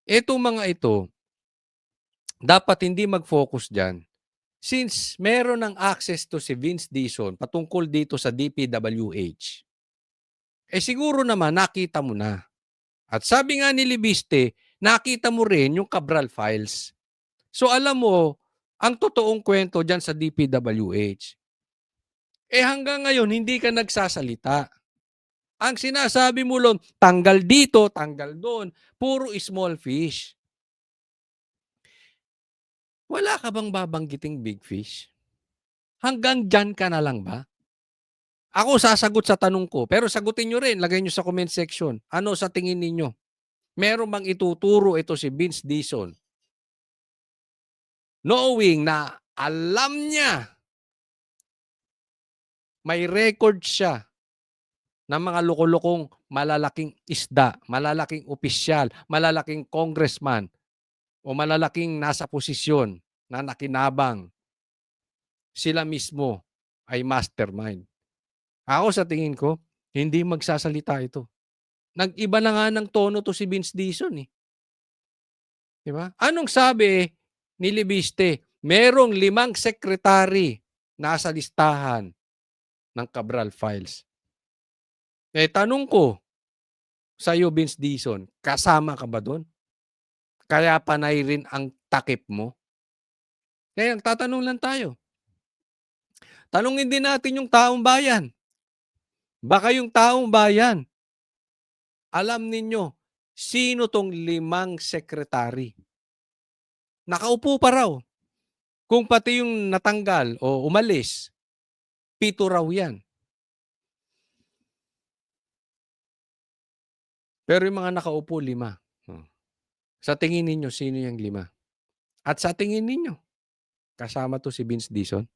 itong mga ito, dapat hindi mag-focus dyan. Since meron ng access to si Vince Dizon patungkol dito sa DPWH, siguro naman nakita mo na. At sabi nga ni Libiste, nakita mo rin yung Cabral files. So alam mo, ang totoong kwento dyan sa DPWH. Hanggang ngayon, hindi ka nagsasalita. Ang sinasabi mo lang, tanggal dito, tanggal doon, puro small fish. Wala ka bang babanggiting big fish? Hanggang dyan ka na lang ba? Ako sasagot sa tanong ko, pero sagutin nyo rin, lagay nyo sa comment section. Ano sa tingin ninyo? Meron bang ituturo ito si Vince Dizon? Knowing na alam niya, may record siya ng mga loko-lokong malalaking isda, malalaking opisyal, malalaking congressman, o malalaking nasa posisyon na nakinabang, sila mismo ay mastermind. Ako sa tingin ko, hindi magsasalita ito. Nag-iba na nga ng tono to si Vince Dizon. Diba? Anong sabi ni Libiste? Merong 5 sekretary nasa listahan ng Cabral files. Tanong ko sa iyo, Vince Dizon, kasama ka ba doon? Kaya panay rin ang takip mo? Kaya nagtatanong lang tayo. Tanungin din natin yung taong bayan. Baka yung taong bayan, alam ninyo, sino tong 5 sekretary? Nakaupo pa raw. Kung pati yung natanggal o umalis, 7 raw yan. Pero yung mga nakaupo, 5. Sa tingin ninyo, sino yung 5? At sa tingin ninyo, kasama to si Vince Dizon?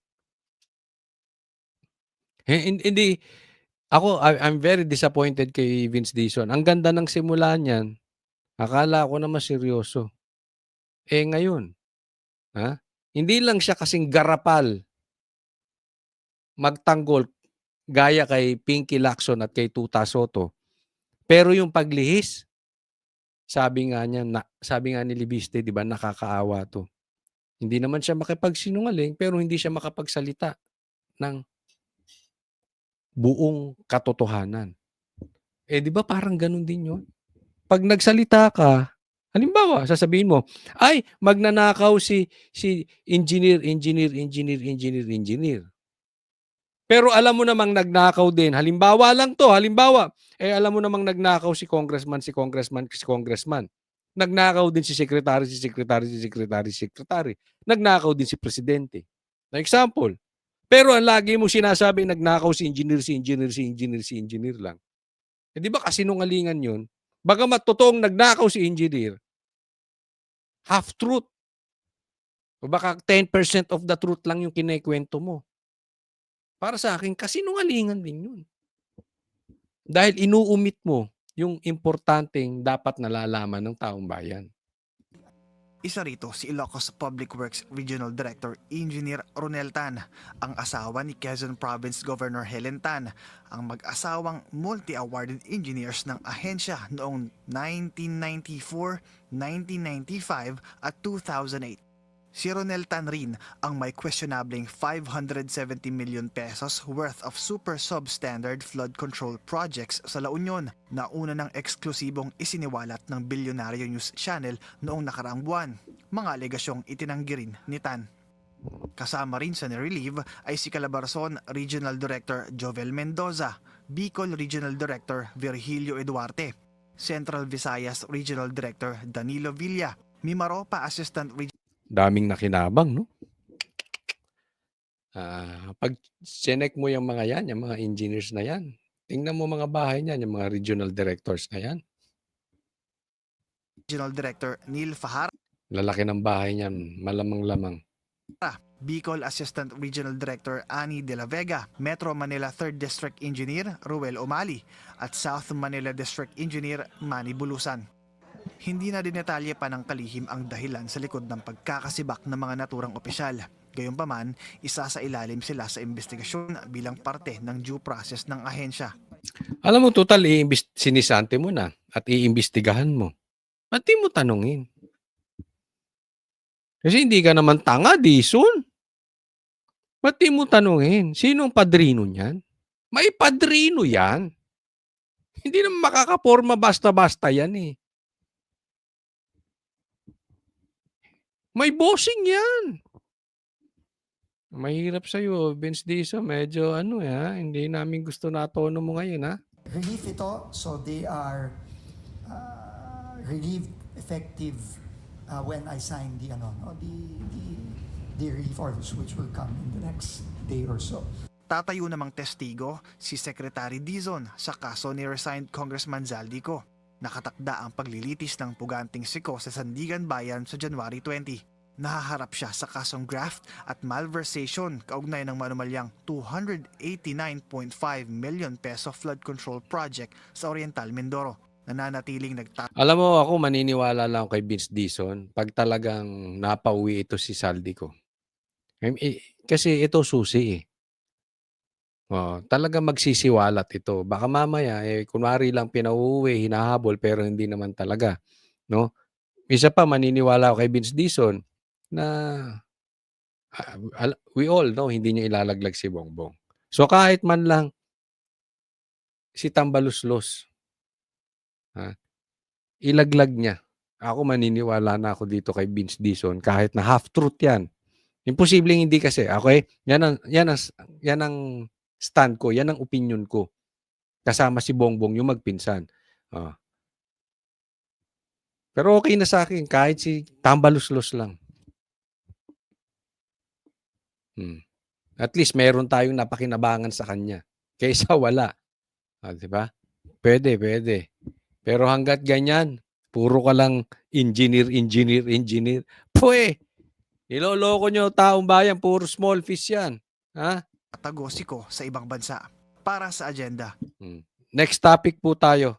Hindi, I'm very disappointed kay Vince Dizon. Ang ganda ng simula niyan, akala ko naman seryoso. Ngayon, hindi lang siya kasing garapal magtanggol gaya kay Pinky Lacson at kay Tuta Soto. Pero yung paglihis, sabi nga ni Libiste, 'di ba, nakakaawa to. Hindi naman siya makipagsinungaling, pero hindi siya makapagsalita ng buong katotohanan. 'Di ba parang ganun din 'yon? Pag nagsalita ka, halimbawa, sasabihin mo, ay magnanakaw si engineer. Pero alam mo namang nagnakaw din. Halimbawa lang to, alam mo namang nagnakaw si congressman. Nagnakaw din si secretary. Nagnakaw din si presidente. Na example. Pero ang lagi mo sinasabi, nagnakaw si engineer lang. Di ba kasinungalingan yun? Bagamat totoong nagnakaw si engineer, half-truth. O baka 10% of the truth lang yung kinekwento mo. Para sa akin, kasinungalingan din yun. Dahil inuumit mo yung importanteng dapat nalalaman ng taong bayan. Isa rito si Ilocos Public Works Regional Director Engineer Ronel Tan, ang asawa ni Quezon Province Governor Helen Tan, ang mag-asawang multi-awarded engineers ng ahensya noong 1994, 1995 at 2008. Si Ronel Tan rin ang may questionabling 570 million pesos worth of super substandard flood control projects sa La Union na una ng eksklusibong isiniwalat ng Bilyonaryo News Channel noong nakaraang buwan. Mga alegasyong itinanggi rin ni Tan. Kasama rin sa nirelieve ay si Calabarzon Regional Director Jovel Mendoza, Bicol Regional Director Virgilio Eduarte, Central Visayas Regional Director Danilo Villa, Mimaropa Assistant Regional Daming nakinabang, no? Pag chinek mo yung mga yan, yung mga engineers na yan, tingnan mo mga bahay niyan, yung mga regional directors na yan. Director Neil Fahara, Lalaki ng bahay niyan, malamang-lamang. Bicol Assistant Regional Director Annie De La Vega, Metro Manila 3rd District Engineer Ruel Omali, at South Manila District Engineer Manny Bulusan. Hindi na dinetalye pa ng kalihim ang dahilan sa likod ng pagkakasibak ng mga naturang opisyal. Gayunpaman, isa sa ilalim sila sa investigasyon bilang parte ng due process ng ahensya. Alam mo, total, sinisante mo na at iimbestigahan mo. At di mo tanungin. Kasi hindi ka naman tanga, Dison. Ba't di mo tanungin? Sino ang padrino niyan? May padrino yan. Hindi naman makakaporma basta-basta yan eh. May bossing yan. Mahirap sa'yo, Vince Dison. Medyo hindi namin gusto na tono mo ngayon, ha? Relief ito, so they are relief effective when I sign the relief orders which will come in the next day or so. Tatayo namang testigo si Secretary Dizon sa kaso ni resigned Congressman Zaldico. Nakatakda ang paglilitis ng puganting siko sa Sandigan Bayan sa January 20. Nahaharap siya sa kasong graft at malversation kaugnay ng manumalyang 289.5 million peso flood control project sa Oriental Mindoro. Nananatiling Alam mo, ako maniniwala lang kay Vince Dison pag talagang napauwi ito si Zaldico. Kasi ito susi eh. Talagang magsisiwalat ito. Baka mamaya, kunwari lang pinauuwi, hinahabol, pero hindi naman talaga. No? Isa pa, maniniwala ako kay Vince Dison na we all know, hindi niya ilalaglag si Bongbong. So kahit man lang si Tambaluslos, ilaglag niya. Ako maniniwala na ako dito kay Vince Dison kahit na half-truth yan. Imposibleng hindi kasi. Okay? Yan ang stand ko, yan ang opinion ko. Kasama si Bongbong yung magpinsan. Pero okay na sa akin kahit si Tambaluslos lang. At least meron tayong napakinabangan sa kanya. Kaysa wala. Di ba? Pwede. Pero hanggat ganyan, puro ka lang engineer. Niloloko nyo taong bayan, puro small fish yan. Tagosiko sa ibang bansa. Para sa agenda. Next topic po tayo.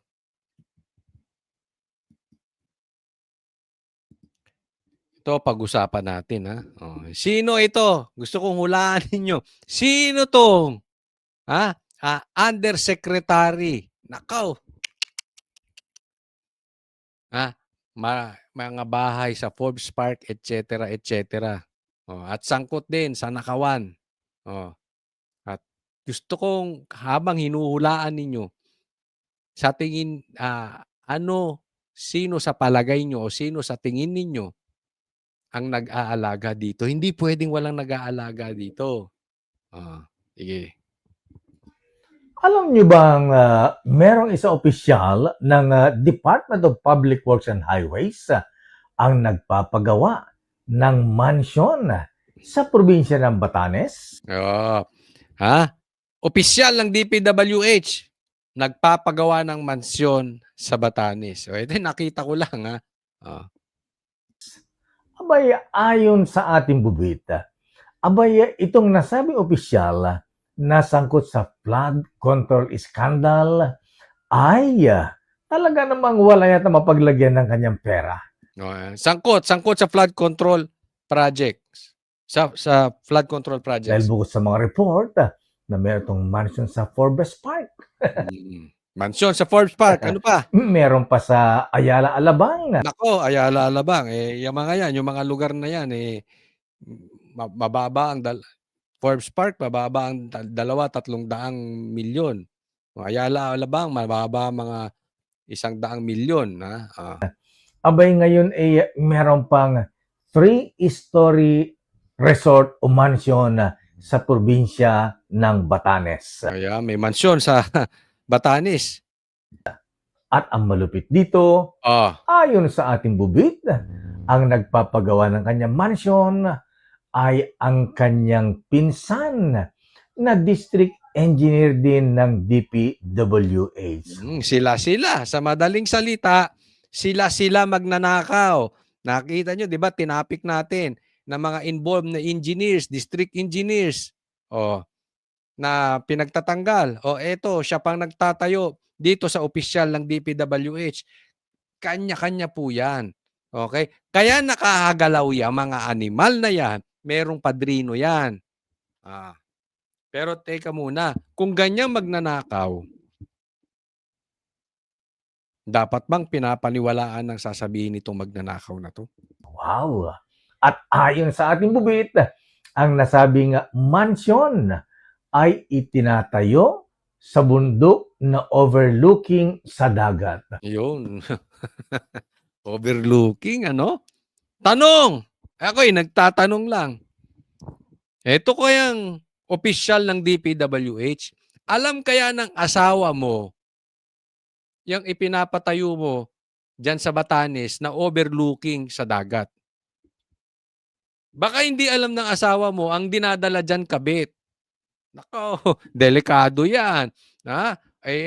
Ito, pag-usapan natin, ha? Sino ito? Gusto kong hulaan ninyo. Sino tong? Undersecretary. Nakaw. Mga bahay sa Forbes Park, etc. At sangkot din sa Nakawan. At gusto kong habang hinuhulaan ninyo, sa tingin, sino sa palagay nyo o sino sa tingin ninyo ang nag-aalaga dito? Hindi pwedeng walang nag-aalaga dito. Sige. Alam niyo bang merong isang opisyal ng Department of Public Works and Highways ang nagpapagawa ng mansyon sa probinsya ng Batanes? Opisyal ng DPWH nagpapagawa ng mansyon sa Batanes. Ito nakita ko lang, Abay, ayon sa ating bubita, itong nasabing opisyal na sangkot sa flood control scandal ay talaga namang wala yata mapaglagyan ng kanyang pera. Sangkot sa flood control projects. Sa flood control projects. Dahil bukod sa mga report na mayroong mansion sa Forbes Park. Mansion sa Forbes Park. Ano pa? Meron pa sa Ayala Alabang. Nako, Ayala Alabang. Yung mga lugar na yan, mababa ang Forbes Park, mababa ang 200-300 milyon. Ayala Alabang, mababa mga 100 milyon. Abay ngayon ay meron pang 3-story resort o mansion sa probinsya ng Batanes. Kaya may mansyon sa Batanes. At ang malupit dito, ayon sa ating bubit, ang nagpapagawa ng kanyang mansion ay ang kanyang pinsan na district engineer din ng DPWH. Sila. Sa madaling salita, sila magnanakaw. Nakita nyo, di ba, tinapik natin na mga involved na engineers, district engineers, na pinagtatanggal. Eto, siya pang nagtatayo dito sa opisyal ng DPWH. Kanya-kanya po yan. Okay? Kaya nakahagalaw yan, mga animal na yan, merong padrino yan. Pero teka muna, kung ganyan magnanakaw, dapat bang pinapaniwalaan ng sasabihin nitong magnanakaw na to? Wow! At ayon sa ating bubit, ang nasabing mansion ay itinatayo sa bundok na overlooking sa dagat. Yun. Overlooking, ano? Tanong! Ako'y nagtatanong lang. Ito kayang opisyal ng DPWH, alam kaya ng asawa mo yung ipinapatayo mo dyan sa Batanes na overlooking sa dagat? Baka hindi alam ng asawa mo ang dinadala dyan kabit. Nako, delikado yan.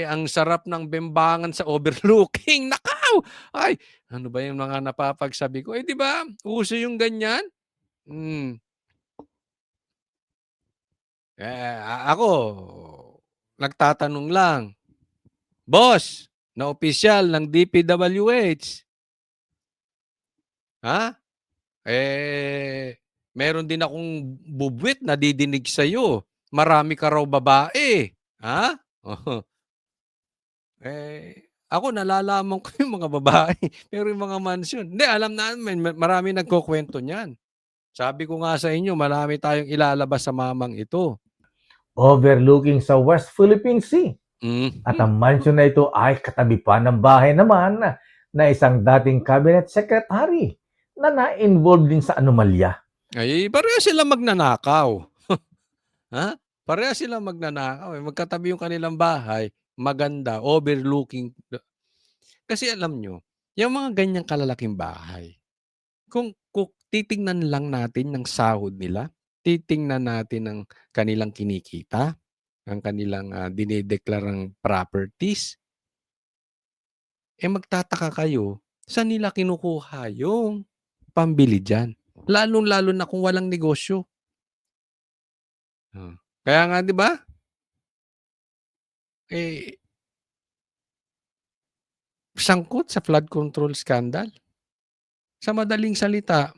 Ang sarap ng bembangan sa overlooking. Nakaw! Ay, ano ba yung mga napapagsabi ko? Di ba? Uso yung ganyan. Ako, nagtatanong lang. Boss, na opisyal ng DPWH. Meron din akong bubwit na didinig sa'yo. Marami ka raw babae. Ako nalalaman ko yung mga babae. Pero yung mga mansyon, hindi, alam namin, marami nagkukwento niyan. Sabi ko nga sa inyo, marami tayong ilalabas sa mamang ito. Overlooking sa West Philippine Sea. At ang mansion na ito ay katabi pa ng bahay naman na isang dating cabinet secretary na na-involved din sa anomalya. Ay, pareha sila magnanakaw. Pareha sila magnanakaw. Magkatabi yung kanilang bahay, maganda, overlooking. Kasi alam nyo, yung mga ganyang kalalaking bahay, kung titingnan lang natin ng sahod nila, titingnan natin ng kanilang kinikita, ang kanilang dinideklarang properties, magtataka kayo, saan nila kinukuha yung pambili dyan? Lalo-lalo na kung walang negosyo. Kaya nga, di ba? Sangkot sa flood control scandal. Sa madaling salita,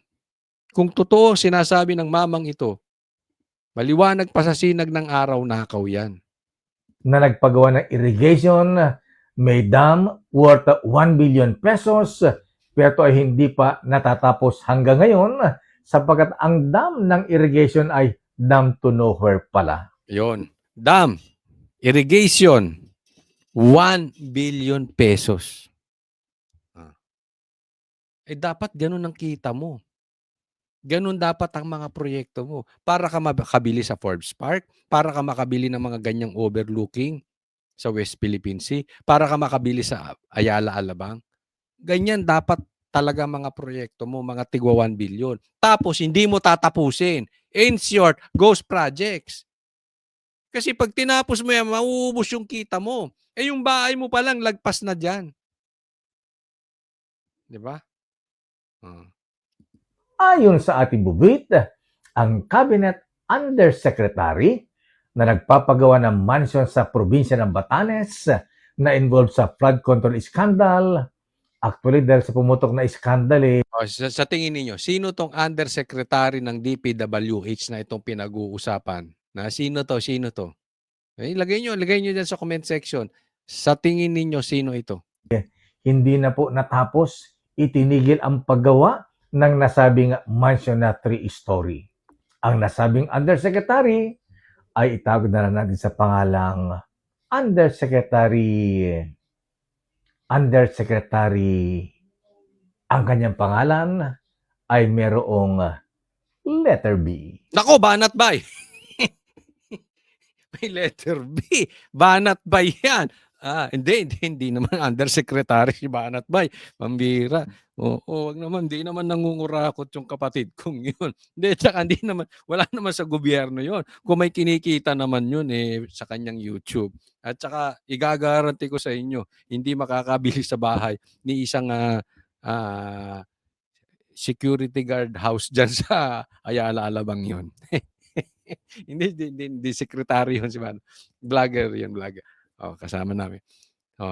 kung totoo sinasabi ng mamang ito, maliwanag pa sa sinag ng araw, nakaw yan. Na nagpagawa ng irrigation, may dam worth 1 billion pesos, pero ay hindi pa natatapos hanggang ngayon sapagkat ang dam ng irrigation ay dam to nowhere pala. Yon. Dam, irrigation, 1 billion pesos. Dapat ganun ang kita mo. Ganun dapat ang mga proyekto mo. Para ka makabili sa Forbes Park, para ka makabili ng mga ganyang overlooking sa West Philippine Sea, para ka makabili sa Ayala Alabang. Ganyan dapat talaga mga proyekto mo, mga tigwa 1 billion. Tapos hindi mo tatapusin. In short, ghost projects. Kasi pag tinapos mo yan, mauubos yung kita mo. Yung bahay mo pa lang, lagpas na dyan. Di ba? Ayon sa ating bubit, ang Cabinet Undersecretary na nagpapagawa ng mansion sa probinsya ng Batanes na involved sa flood control scandal, actually dahil sa pumutok na scandal sa tingin niyo, sino tong Undersecretary ng DPWH na itong pinag-uusapan? Sino to? Lagay nyo dyan sa comment section. Sa tingin ninyo, sino ito? Hindi na po natapos, itinigil ang paggawa ng nasabing mansion na 3-story. Ang nasabing undersecretary ay itawag na lang natin sa pangalang undersecretary. Ang kanyang pangalan ay merong letter B. Nako, banat bay. May letter B. Banat bay yan. Hindi naman undersecretary si Banat Bay. Pambira. Oo, wag naman, hindi naman nangungurakot yung kapatid kong yun. Hindi, tsaka hindi naman, wala naman sa gobyerno yun. Kung may kinikita naman yun sa kanyang YouTube. At saka, igagaranti ko sa inyo, hindi makakabili sa bahay ni isang security guard house dyan sa Ayala Alabang yun. hindi sekretary yun si Man. Vlogger yun, vlogger. Kasama namin.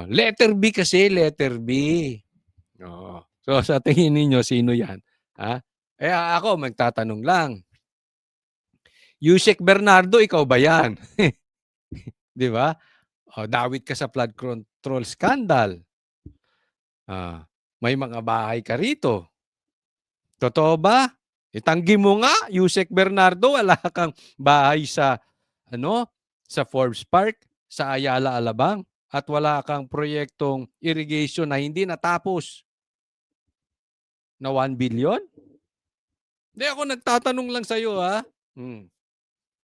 Letter B kasi, letter B. So sa tingin ninyo, sino yan? Ako, magtatanong lang. Yusek Bernardo, ikaw ba yan? Di ba? Dawit ka sa flood control scandal. May mga bahay ka rito. Totoo ba? Itanggi mo nga, Yusek Bernardo, wala kang bahay sa Forbes Park, sa Ayala Alabang, at wala kang proyektong irrigation na hindi natapos na 1 billion? Hindi, ako nagtatanong lang sa iyo, ha?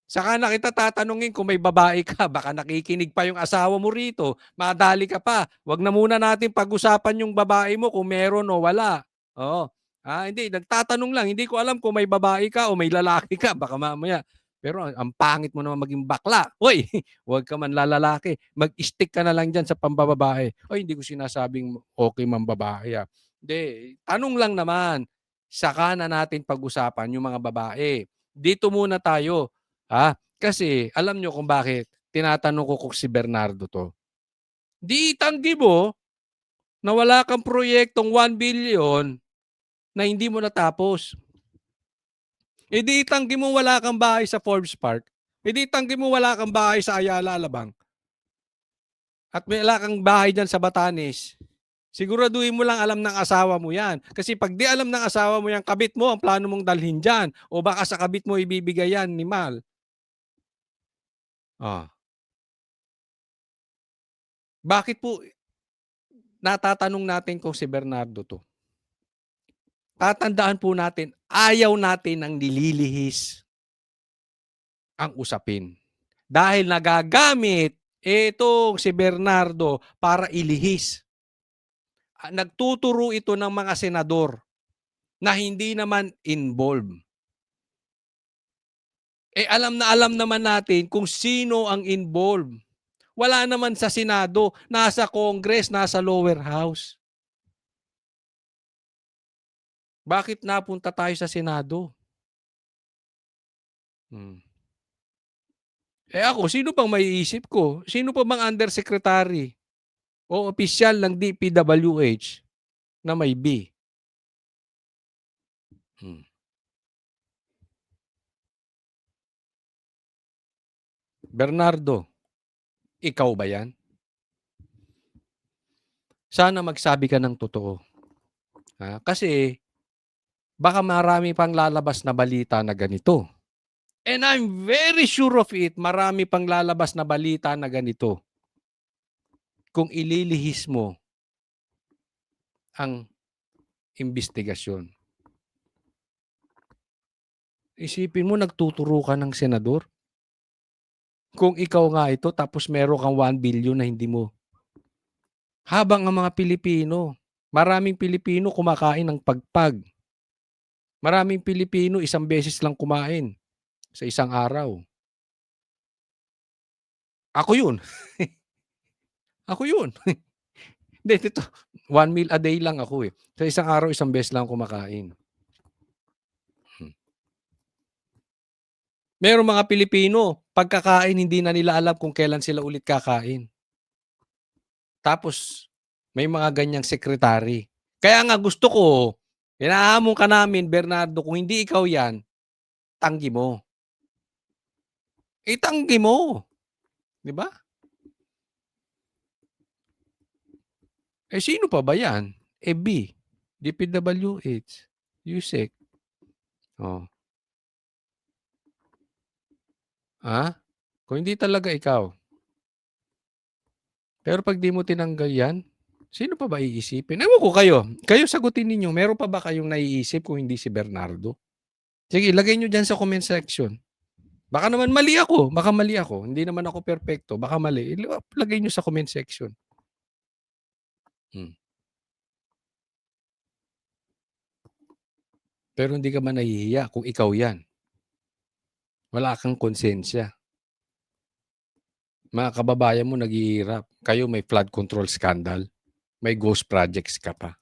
Saka na kita tatanungin kung may babae ka, baka nakikinig pa yung asawa mo rito, madali ka pa. Wag na muna natin pag-usapan yung babae mo kung meron o wala. Hindi, nagtatanong lang. Hindi ko alam kung may babae ka o may lalaki ka, baka mamaya. Pero ang pangit mo naman maging bakla. Hoy, huwag ka man lalalaki. Mag-stick ka na lang dyan sa pambababae. Hindi ko sinasabing okay man babae. Hindi, tanong lang naman. Saka na natin pag-usapan yung mga babae. Dito muna tayo. Kasi alam nyo kung bakit tinatanong ko kung si Bernardo to. Di itanggi mo na wala kang proyektong 1 billion na hindi mo natapos. Di itanggi mo wala kang bahay sa Forbes Park. Di itanggi mo wala kang bahay sa Ayala Alabang. At wala kang bahay dyan sa Batanes. Siguraduhin mo lang alam ng asawa mo yan. Kasi pag di alam ng asawa mo yan, kabit mo ang plano mong dalhin dyan. O baka sa kabit mo ibibigay yan ni Mal. Bakit po natatanong natin kung si Bernardo to? Tatandaan po natin, ayaw natin ang nililihis ang usapin. Dahil nagagamit itong si Bernardo para ilihis. Nagtuturo ito ng mga senador na hindi naman involved. Alam naman natin kung sino ang involved. Wala naman sa Senado, nasa Congress, nasa lower house. Bakit napunta tayo sa Senado? Ako, sino pang maiisip ko? Sino pa bang undersecretary o opisyal ng DPWH na may B? Bernardo, ikaw ba yan? Sana magsabi ka ng totoo. Kasi baka marami pang lalabas na balita na ganito. And I'm very sure of it, marami pang lalabas na balita na ganito. Kung ililihis mo ang investigasyon. Isipin mo, nagtuturo ka ng senador. Kung ikaw nga ito, tapos meron kang 1 billion na hindi mo. Habang ang mga Pilipino, maraming Pilipino kumakain ng pagpag. Maraming Pilipino isang beses lang kumain sa isang araw. Ako yun. Ako yun. Hindi, ito, 1 meal a day lang ako . Sa isang araw, isang beses lang kumakain. Merong mga Pilipino, pagkakain, hindi na nila alam kung kailan sila ulit kakain. Tapos, may mga ganyang sekretary. Kaya nga gusto ko, inaamon ka namin, Bernardo, kung hindi ikaw yan, tanggi mo. Tanggi mo. Di ba? Sino pa ba yan? B, DPWH, Yusek. Ha? Kung hindi talaga ikaw. Pero pag di mo tinanggal yan, sino pa ba iisipin? Ewan ko kayo. Kayo sagutin ninyo, meron pa ba kayong naiisip kung hindi si Bernardo? Sige, ilagay nyo dyan sa comment section. Baka naman mali ako. Baka mali ako. Hindi naman ako perfecto. Baka mali. Ilagay nyo sa comment section. Pero hindi ka man nahihiya kung ikaw yan. Wala kang konsensya. Mga kababayan mo naghihirap. Kayo may flood control scandal. May ghost projects ka pa.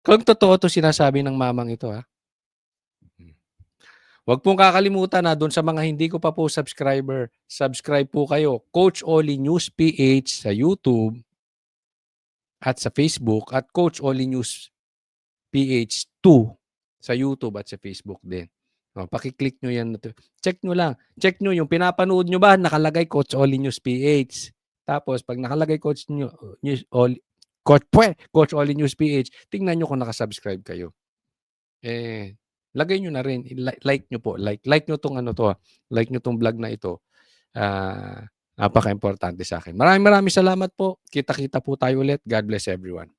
Kung totoo to sinasabi ng mamang ito, ha? Huwag pong kakalimutan na doon sa mga hindi ko pa po subscriber, subscribe po kayo. Coach Oli News PH sa YouTube at sa Facebook at Coach Oli News PH 2 sa YouTube at sa Facebook din. O, pakiclick nyo yan. Check nyo lang. Check nyo yung pinapanood nyo ba, nakalagay Coach Oli News PH. Tapos, pag nakalagay Coach Oli News PH, tingnan nyo kung nakasubscribe kayo. Lagay nyo na rin, like nyo po, like nyo tong like nyo tong vlog na ito. Napaka-importante sa akin. Maraming salamat po. Kita-kita po tayo ulit. God bless everyone.